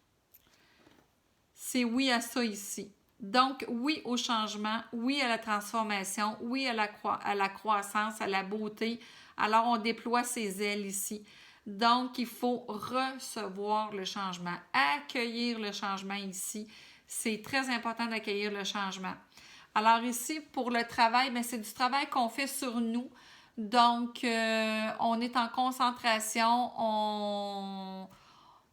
c'est oui à ça ici. Donc, oui au changement, oui à la transformation, oui à la croissance, à la beauté. Alors, on déploie ses ailes ici. Donc, il faut recevoir le changement, accueillir le changement ici. C'est très important d'accueillir le changement. Alors ici, pour le travail, c'est du travail qu'on fait sur nous. Donc, on est en concentration,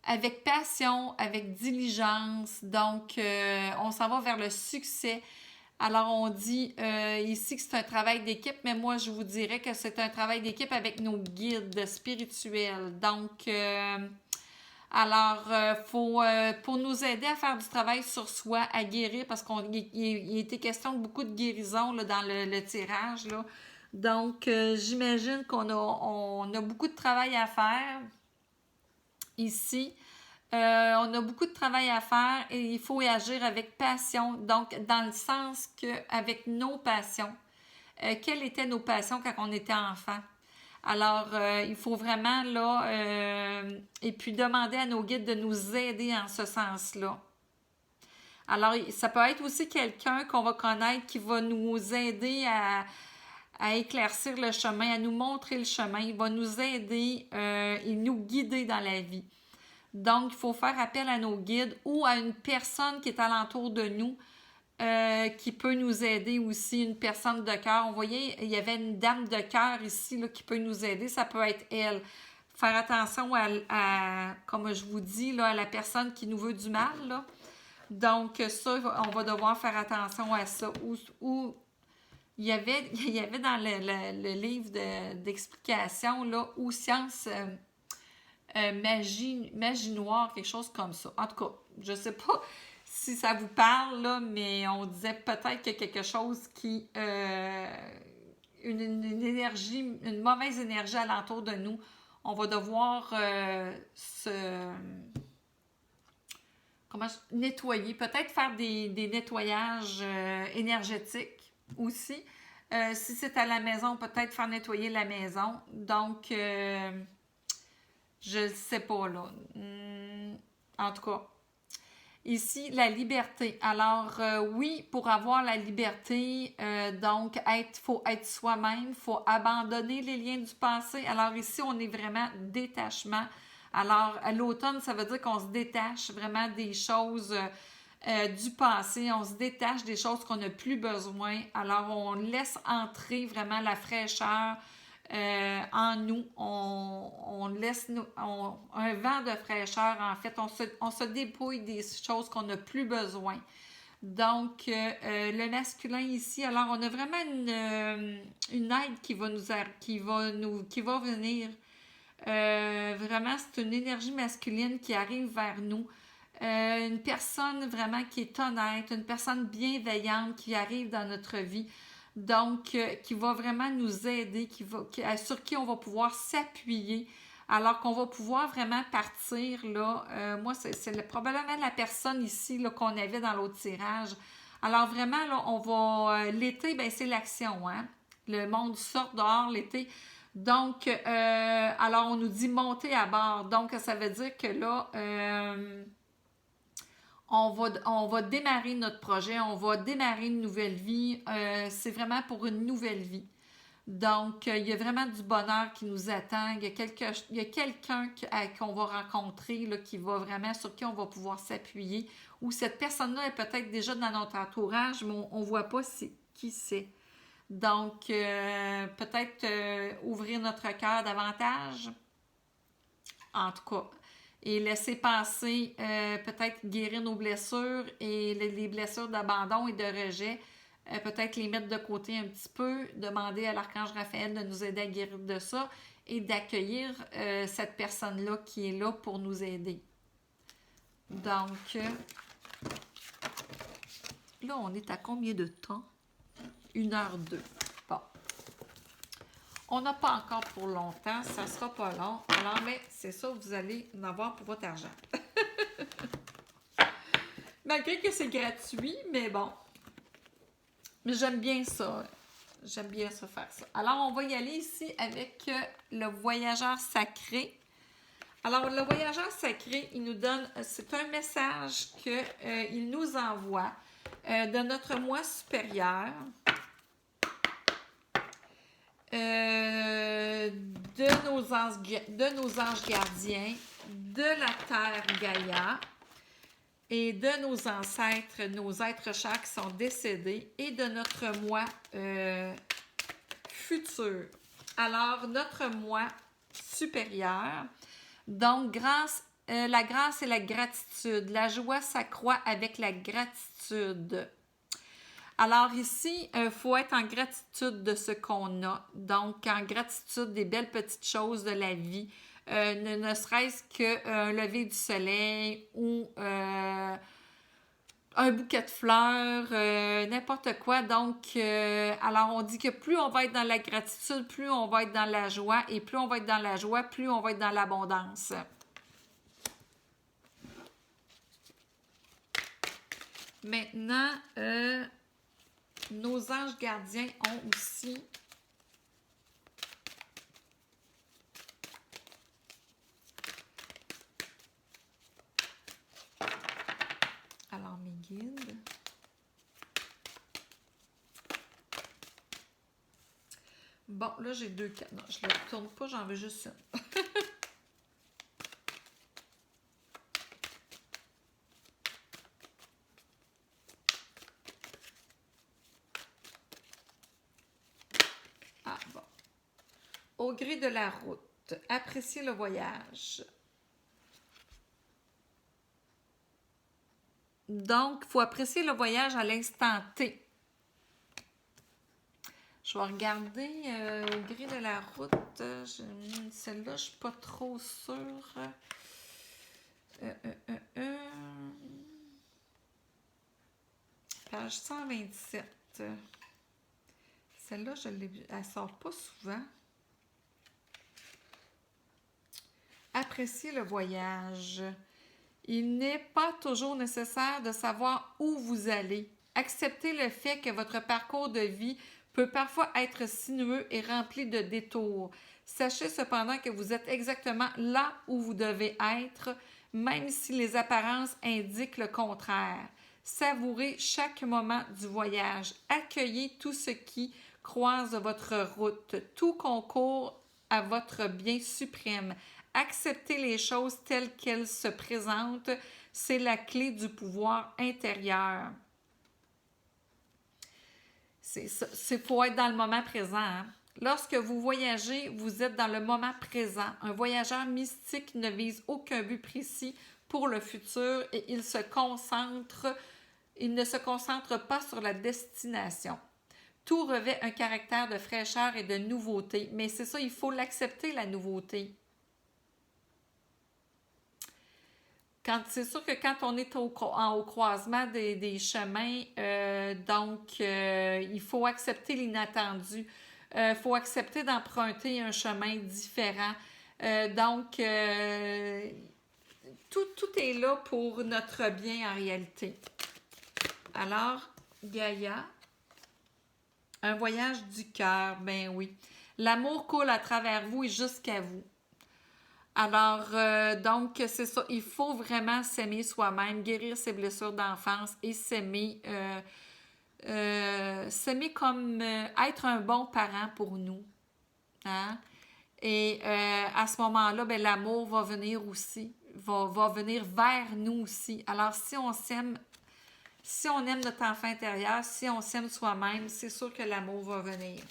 avec passion, avec diligence. Donc, on s'en va vers le succès. Alors, on dit ici que c'est un travail d'équipe, mais moi, je vous dirais que c'est un travail d'équipe avec nos guides spirituels. Donc, pour nous aider à faire du travail sur soi, à guérir, parce qu'il était question de beaucoup de guérison là, dans le tirage. Là. Donc, j'imagine on a beaucoup de travail à faire ici. On a beaucoup de travail à faire et il faut y agir avec passion. Donc, dans le sens qu'avec nos passions, quelles étaient nos passions quand on était enfant? Alors, il faut vraiment, là, et puis demander à nos guides de nous aider en ce sens-là. Alors, ça peut être aussi quelqu'un qu'on va connaître qui va nous aider à éclaircir le chemin, à nous montrer le chemin. Il va nous aider et nous guider dans la vie. Donc, il faut faire appel à nos guides ou à une personne qui est alentour de nous qui peut nous aider aussi, une personne de cœur. On voyait, il y avait une dame de cœur ici là, qui peut nous aider. Ça peut être elle. Faire attention comme je vous dis, là, à la personne qui nous veut du mal. Là. Donc, ça, on va devoir faire attention à ça. Ou il y avait dans le livre d'explication, là, ou science... magie noire, quelque chose comme ça. En tout cas, je sais pas si ça vous parle, là, mais on disait peut-être qu'il y a quelque chose qui... une énergie, une mauvaise énergie alentour de nous. On va devoir nettoyer, peut-être faire des nettoyages énergétiques aussi. Si c'est à la maison, peut-être faire nettoyer la maison. Donc, je ne sais pas là. En tout cas, ici, la liberté. Alors, oui, pour avoir la liberté, donc, faut être soi-même, il faut abandonner les liens du passé. Alors, ici, on est vraiment détachement. Alors, à l'automne, ça veut dire qu'on se détache vraiment des choses du passé, on se détache des choses qu'on n'a plus besoin. Alors, on laisse entrer vraiment la fraîcheur en nous. On laisse un vent de fraîcheur, en fait. On se dépouille des choses qu'on n'a plus besoin. Donc, le masculin ici, alors on a vraiment une aide qui va venir. Vraiment, c'est une énergie masculine qui arrive vers nous. Une personne vraiment qui est honnête, une personne bienveillante qui arrive dans notre vie. Donc, qui va vraiment nous aider, sur qui on va pouvoir s'appuyer. Alors qu'on va pouvoir vraiment partir, là, moi, c'est probablement la personne ici là, qu'on avait dans l'autre tirage. Alors vraiment, là, on va... l'été, ben c'est l'action, hein? Le monde sort dehors l'été. Donc, alors on nous dit monter à bord. Donc, ça veut dire que là, on va démarrer notre projet, on va démarrer une nouvelle vie. C'est vraiment pour une nouvelle vie. Donc, il y a vraiment du bonheur qui nous attend. Il y a quelqu'un qu'on va rencontrer, là, sur qui on va pouvoir s'appuyer. Ou cette personne-là est peut-être déjà dans notre entourage, mais on ne voit pas qui c'est. Donc, peut-être ouvrir notre cœur davantage. En tout cas, et laisser passer, peut-être guérir nos blessures et les blessures d'abandon et de rejet. Peut-être les mettre de côté un petit peu, demander à l'archange Raphaël de nous aider à guérir de ça et d'accueillir cette personne-là qui est là pour nous aider. Donc, là, on est à combien de temps? 1h02. Bon. On n'a pas encore pour longtemps, ça ne sera pas long. Alors, mais c'est ça, vous allez en avoir pour votre argent. Malgré que c'est gratuit, mais bon. Mais j'aime bien ça. J'aime bien ça faire ça. Alors, on va y aller ici avec le voyageur sacré. Alors, le voyageur sacré, il nous donne, c'est un message qu'il nous envoie de notre moi supérieur, de nos anges gardiens, de la Terre Gaïa et de nos ancêtres, nos êtres chers qui sont décédés et de notre moi futur. Alors, notre moi supérieur, donc la grâce et la gratitude. La joie s'accroît avec la gratitude. Alors ici, il faut être en gratitude de ce qu'on a. Donc, en gratitude des belles petites choses de la vie. Ne serait-ce qu'un lever du soleil ou un bouquet de fleurs, n'importe quoi. Donc, alors on dit que plus on va être dans la gratitude, plus on va être dans la joie. Et plus on va être dans la joie, plus on va être dans l'abondance. Maintenant, nos anges gardiens ont aussi alors mes guides. Bon, là j'ai 2 cartes. Non, je ne la tourne pas, j'en veux juste une. Ah bon. Au gré de la route, appréciez le voyage. Donc, il faut apprécier le voyage à l'instant T. Je Je vais regarder au gré de la route. Celle-là, je ne suis pas trop sûre. Page 127. Celle-là, elle ne sort pas souvent. Appréciez le voyage. Il n'est pas toujours nécessaire de savoir où vous allez. Acceptez le fait que votre parcours de vie peut parfois être sinueux et rempli de détours. Sachez cependant que vous êtes exactement là où vous devez être, même si les apparences indiquent le contraire. Savourez chaque moment du voyage. Accueillez tout ce qui croise votre route. Tout concourt à votre bien suprême. Accepter les choses telles qu'elles se présentent, c'est la clé du pouvoir intérieur. C'est ça. C'est pour être dans le moment présent. Hein? Lorsque vous voyagez, vous êtes dans le moment présent. Un voyageur mystique ne vise aucun but précis pour le futur et il ne se concentre pas sur la destination. Tout revêt un caractère de fraîcheur et de nouveauté, mais c'est ça, il faut l'accepter, la nouveauté. C'est sûr que quand on est au croisement des chemins, il faut accepter l'inattendu. Il faut accepter d'emprunter un chemin différent. Tout est là pour notre bien en réalité. Alors, Gaïa, un voyage du cœur, ben oui. L'amour coule à travers vous et jusqu'à vous. Alors, c'est ça, il faut vraiment s'aimer soi-même, guérir ses blessures d'enfance et s'aimer comme être un bon parent pour nous. Hein? Et à ce moment-là, ben, l'amour va venir aussi, va venir vers nous aussi. Alors, si on aime notre enfant intérieur, si on s'aime soi-même, c'est sûr que l'amour va venir.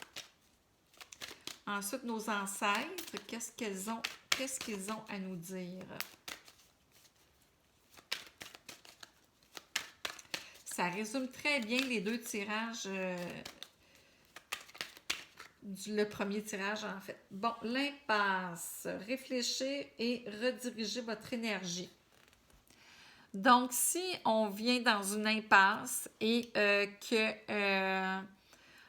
Ensuite, nos ancêtres, qu'est-ce qu'ils ont à nous dire? Ça résume très bien les deux tirages, le premier tirage en fait. Bon, l'impasse. Réfléchir et rediriger votre énergie. Donc, si on vient dans une impasse et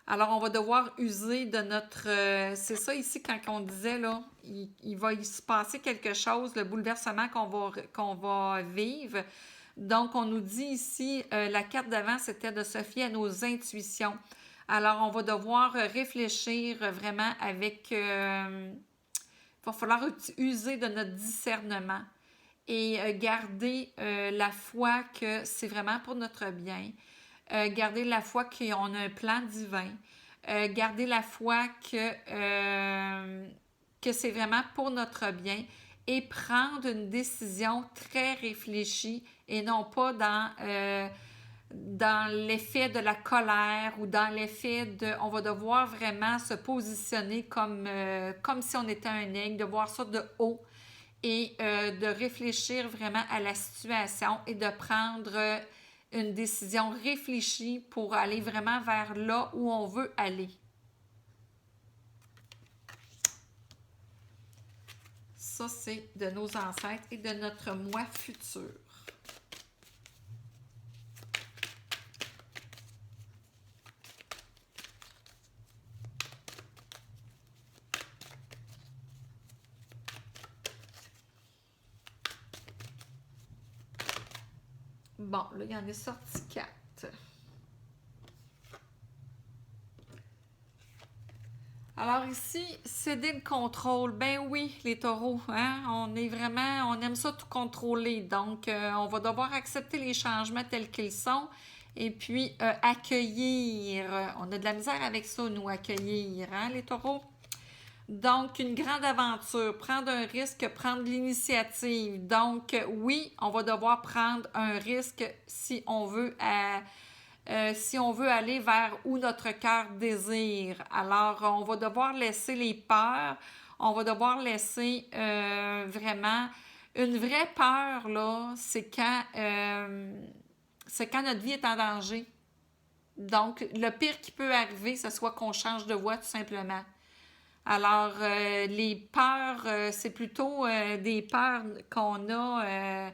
alors, on va devoir user de notre... c'est ça ici, quand on disait, là, il va y se passer quelque chose, le bouleversement qu'on va vivre. Donc, on nous dit ici, la carte d'avant, c'était de se fier à nos intuitions. Alors, on va devoir réfléchir vraiment avec... il va falloir user de notre discernement et garder la foi que c'est vraiment pour notre bien. Garder la foi qu'on a un plan divin. Garder la foi que c'est vraiment pour notre bien et prendre une décision très réfléchie et non pas dans l'effet de la colère ou dans l'effet de... On va devoir vraiment se positionner comme si on était un aigle, de voir ça de haut et de réfléchir vraiment à la situation et de prendre une décision réfléchie pour aller vraiment vers là où on veut aller. Ça, c'est de nos ancêtres et de notre moi futur. Bon, là, il y en est sorti 4. Alors ici, céder le contrôle. Ben oui, les taureaux, hein? On aime ça tout contrôler. Donc, on va devoir accepter les changements tels qu'ils sont et puis accueillir. On a de la misère avec ça, nous, accueillir, hein, les taureaux? Donc, une grande aventure, prendre un risque, prendre l'initiative. Donc, oui, on va devoir prendre un risque si on veut aller vers où notre cœur désire. Alors, on va devoir laisser les peurs, on va devoir laisser vraiment... Une vraie peur, là, c'est quand notre vie est en danger. Donc, le pire qui peut arriver, ce soit qu'on change de voie tout simplement. Alors, les peurs, c'est plutôt des peurs qu'on a.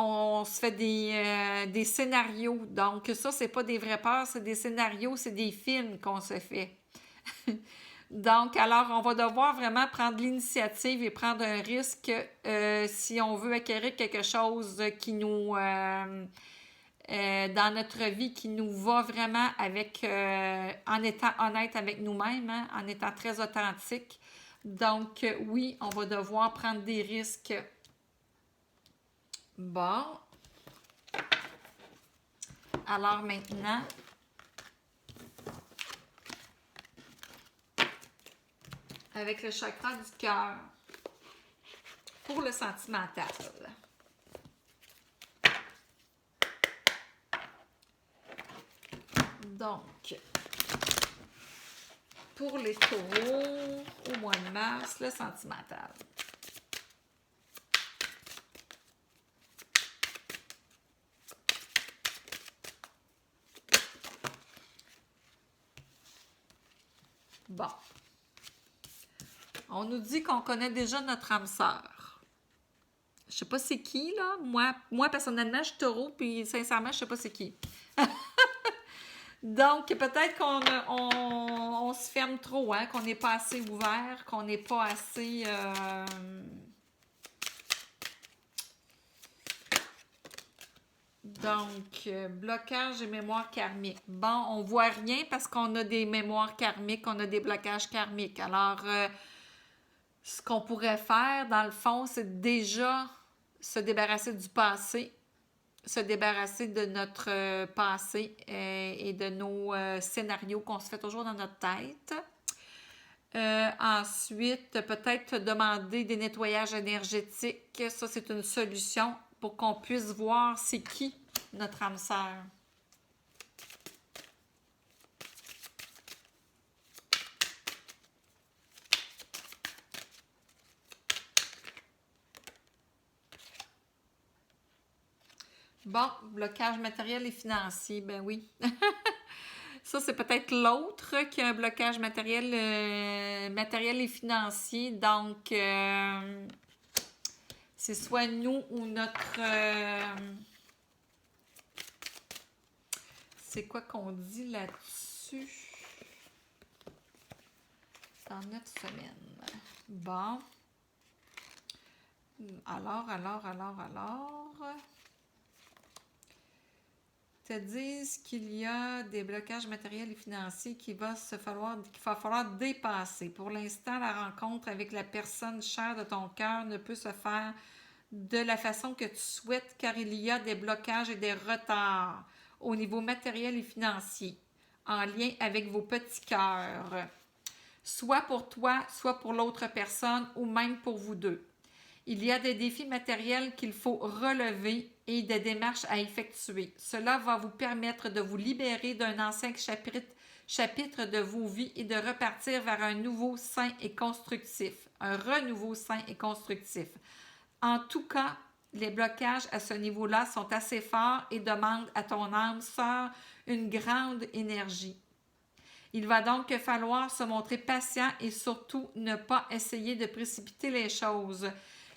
On se fait des scénarios. Donc, ça, c'est pas des vraies peurs, c'est des scénarios, c'est des films qu'on se fait. Donc, alors, on va devoir vraiment prendre l'initiative et prendre un risque si on veut acquérir quelque chose qui nous, dans notre vie, qui nous va vraiment avec, en étant honnête avec nous-mêmes, hein, en étant très authentique. Donc, oui, on va devoir prendre des risques. Bon. Alors maintenant, avec le chakra du cœur, pour le sentimental. Donc, pour les taureaux, au mois de mars, le sentimental. Bon. On nous dit qu'on connaît déjà notre âme sœur. Je sais pas c'est qui, là. Moi personnellement, je suis taureau, puis sincèrement, je sais pas c'est qui. Donc, peut-être qu'on se ferme trop, hein, qu'on n'est pas assez ouvert, qu'on n'est pas assez... Donc, blocage et mémoire karmique. Bon, on voit rien parce qu'on a des mémoires karmiques, on a des blocages karmiques. Alors, ce qu'on pourrait faire, dans le fond, c'est déjà se débarrasser du passé, se débarrasser de notre passé et de nos scénarios qu'on se fait toujours dans notre tête. Ensuite, peut-être demander des nettoyages énergétiques. Ça, c'est une solution pour qu'on puisse voir c'est qui notre âme sœur. Bon, blocage matériel et financier, ben oui. Ça, c'est peut-être l'autre qui a un blocage matériel et financier. Donc, c'est soit nous ou notre... c'est quoi qu'on dit là-dessus? Dans 9 semaines. Bon. Alors. Te disent qu'il y a des blocages matériels et financiers qu'il va falloir dépasser. Pour l'instant, la rencontre avec la personne chère de ton cœur ne peut se faire de la façon que tu souhaites car il y a des blocages et des retards au niveau matériel et financier en lien avec vos petits cœurs, soit pour toi, soit pour l'autre personne ou même pour vous deux. Il y a des défis matériels qu'il faut relever et des démarches à effectuer. Cela va vous permettre de vous libérer d'un ancien chapitre de vos vies et de repartir vers un nouveau sain et constructif, un renouveau sain et constructif. En tout cas, les blocages à ce niveau-là sont assez forts et demandent à ton âme sœur une grande énergie. Il va donc falloir se montrer patient et surtout ne pas essayer de précipiter les choses.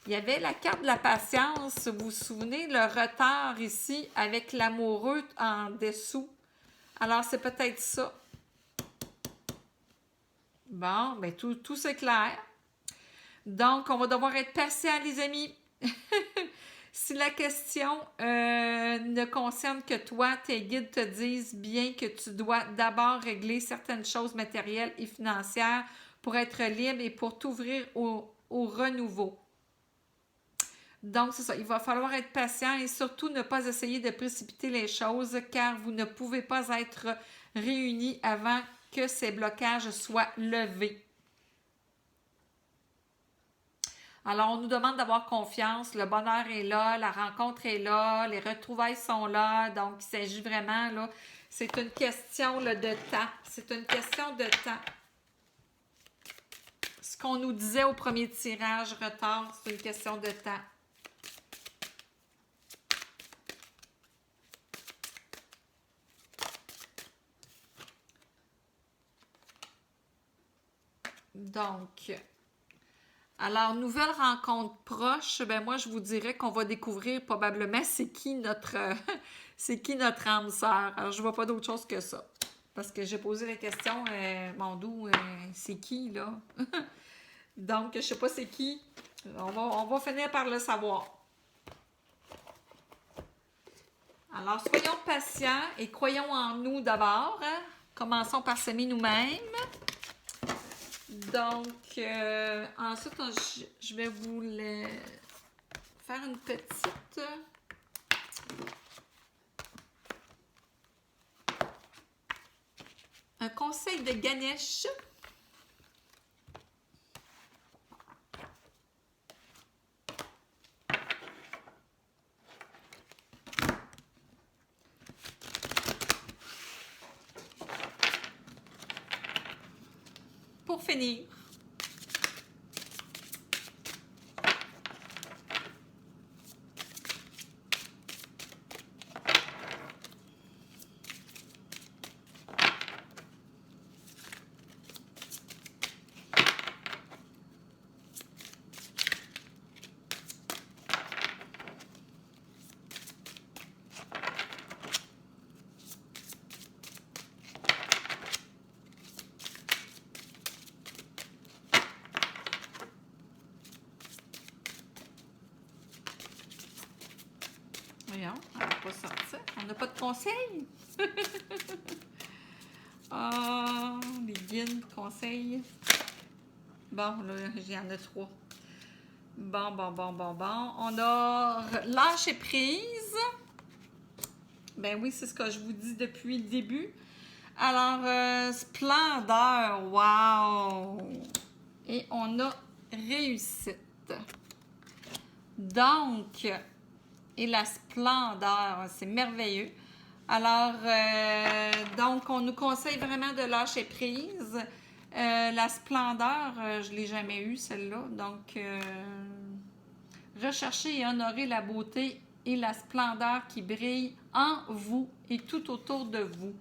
Il y avait la carte de la patience, vous vous souvenez, le retard ici avec l'amoureux en dessous. Alors, c'est peut-être ça. Bon, bien, tout c'est clair. Donc, on va devoir être patient, les amis. Si la question ne concerne que toi, tes guides te disent bien que tu dois d'abord régler certaines choses matérielles et financières pour être libre et pour t'ouvrir au renouveau. Donc, c'est ça, il va falloir être patient et surtout ne pas essayer de précipiter les choses car vous ne pouvez pas être réunis avant que ces blocages soient levés. Alors, on nous demande d'avoir confiance, le bonheur est là, la rencontre est là, les retrouvailles sont là, donc il s'agit vraiment, là, c'est une question là, de temps, c'est une question de temps. Ce qu'on nous disait au premier tirage, retard, c'est une question de temps. Donc, alors, nouvelle rencontre proche, ben moi, je vous dirais qu'on va découvrir probablement c'est qui notre, c'est qui notre âme sœur. Alors, je vois pas d'autre chose que ça. Parce que j'ai posé la question, mon doux, c'est qui, là? Donc, je sais pas c'est qui. On va finir par le savoir. Alors, soyons patients et croyons en nous d'abord. Hein? Commençons par s'aimer nous-mêmes. Donc, ensuite, je vais vous faire une petite... Un conseil de Ganesh. Pour finir. Voyons, elle va pas sortir. On n'a pas de conseils. Ah, les guides, conseils. Bon, là, j'y en ai 3. Bon. On a lâché prise. Ben oui, c'est ce que je vous dis depuis le début. Alors, splendeur, wow! Et on a réussite. Donc, et la splendeur, c'est merveilleux. Alors, donc, on nous conseille vraiment de lâcher prise. La splendeur, je ne l'ai jamais eue, celle-là. Donc, recherchez et honorez la beauté et la splendeur qui brille en vous et tout autour de vous.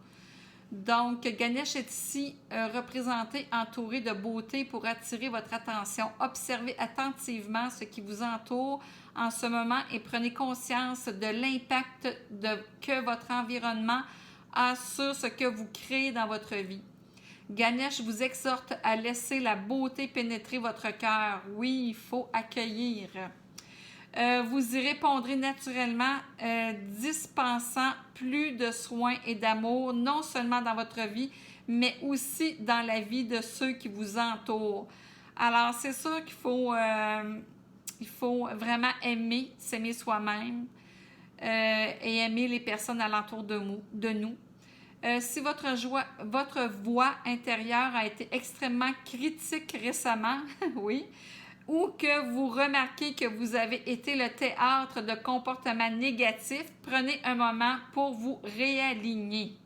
Donc, Ganesh est ici représenté, entouré de beauté pour attirer votre attention. Observez attentivement ce qui vous entoure en ce moment et prenez conscience de l'impact que votre environnement a sur ce que vous créez dans votre vie. Ganesh vous exhorte à laisser la beauté pénétrer votre cœur. Oui, il faut accueillir. Vous y répondrez naturellement, dispensant plus de soins et d'amour, non seulement dans votre vie, mais aussi dans la vie de ceux qui vous entourent. Alors, c'est sûr qu'il faut, vraiment aimer, s'aimer soi-même et aimer les personnes alentour de nous. Si votre voix intérieure a été extrêmement critique récemment, oui, ou que vous remarquez que vous avez été le théâtre de comportements négatifs, prenez un moment pour vous réaligner.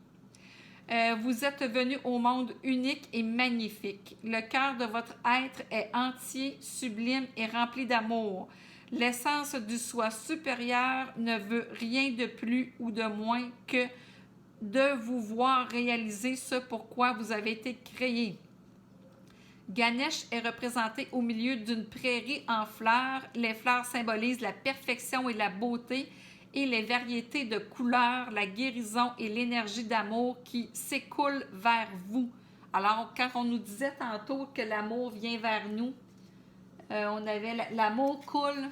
Vous êtes venu au monde unique et magnifique. Le cœur de votre être est entier, sublime et rempli d'amour. L'essence du soi supérieur ne veut rien de plus ou de moins que de vous voir réaliser ce pourquoi vous avez été créé. Ganesh est représenté au milieu d'une prairie en fleurs. Les fleurs symbolisent la perfection et la beauté et les variétés de couleurs, la guérison et l'énergie d'amour qui s'écoule vers vous. Alors, quand on nous disait tantôt que l'amour vient vers nous, on avait l'amour coule.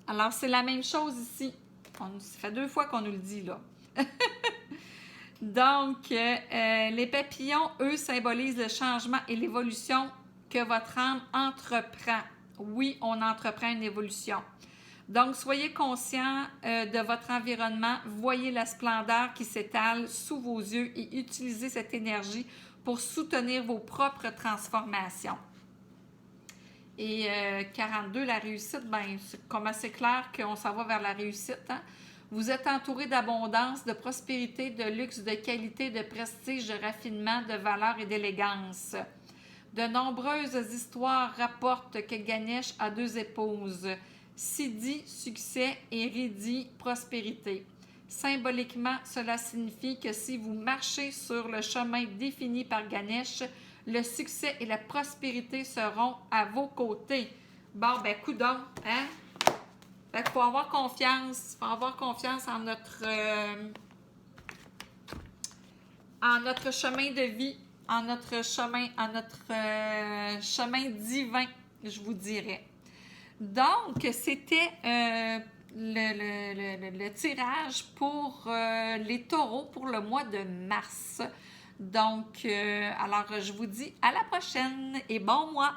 Alors, c'est la même chose ici. Ça fait 2 fois qu'on nous le dit, là. Donc, les papillons, eux, symbolisent le changement et l'évolution que votre âme entreprend. Oui, on entreprend une évolution. Donc, soyez conscient de votre environnement, voyez la splendeur qui s'étale sous vos yeux et utilisez cette énergie pour soutenir vos propres transformations. Et 42, la réussite, ben, c'est comme assez clair qu'on s'en va vers la réussite, hein? Vous êtes entouré d'abondance, de prospérité, de luxe, de qualité, de prestige, de raffinement, de valeur et d'élégance. De nombreuses histoires rapportent que Ganesh a 2 épouses, Siddhi, succès, et Riddhi, prospérité. Symboliquement, cela signifie que si vous marchez sur le chemin défini par Ganesh, le succès et la prospérité seront à vos côtés. Bon, ben, coudonc, hein? Fait qu'il faut avoir confiance. Faut avoir confiance en notre chemin de vie, en notre chemin divin, je vous dirais. Donc, c'était le tirage pour les taureaux pour le mois de mars. Donc, alors, je vous dis à la prochaine et bon mois!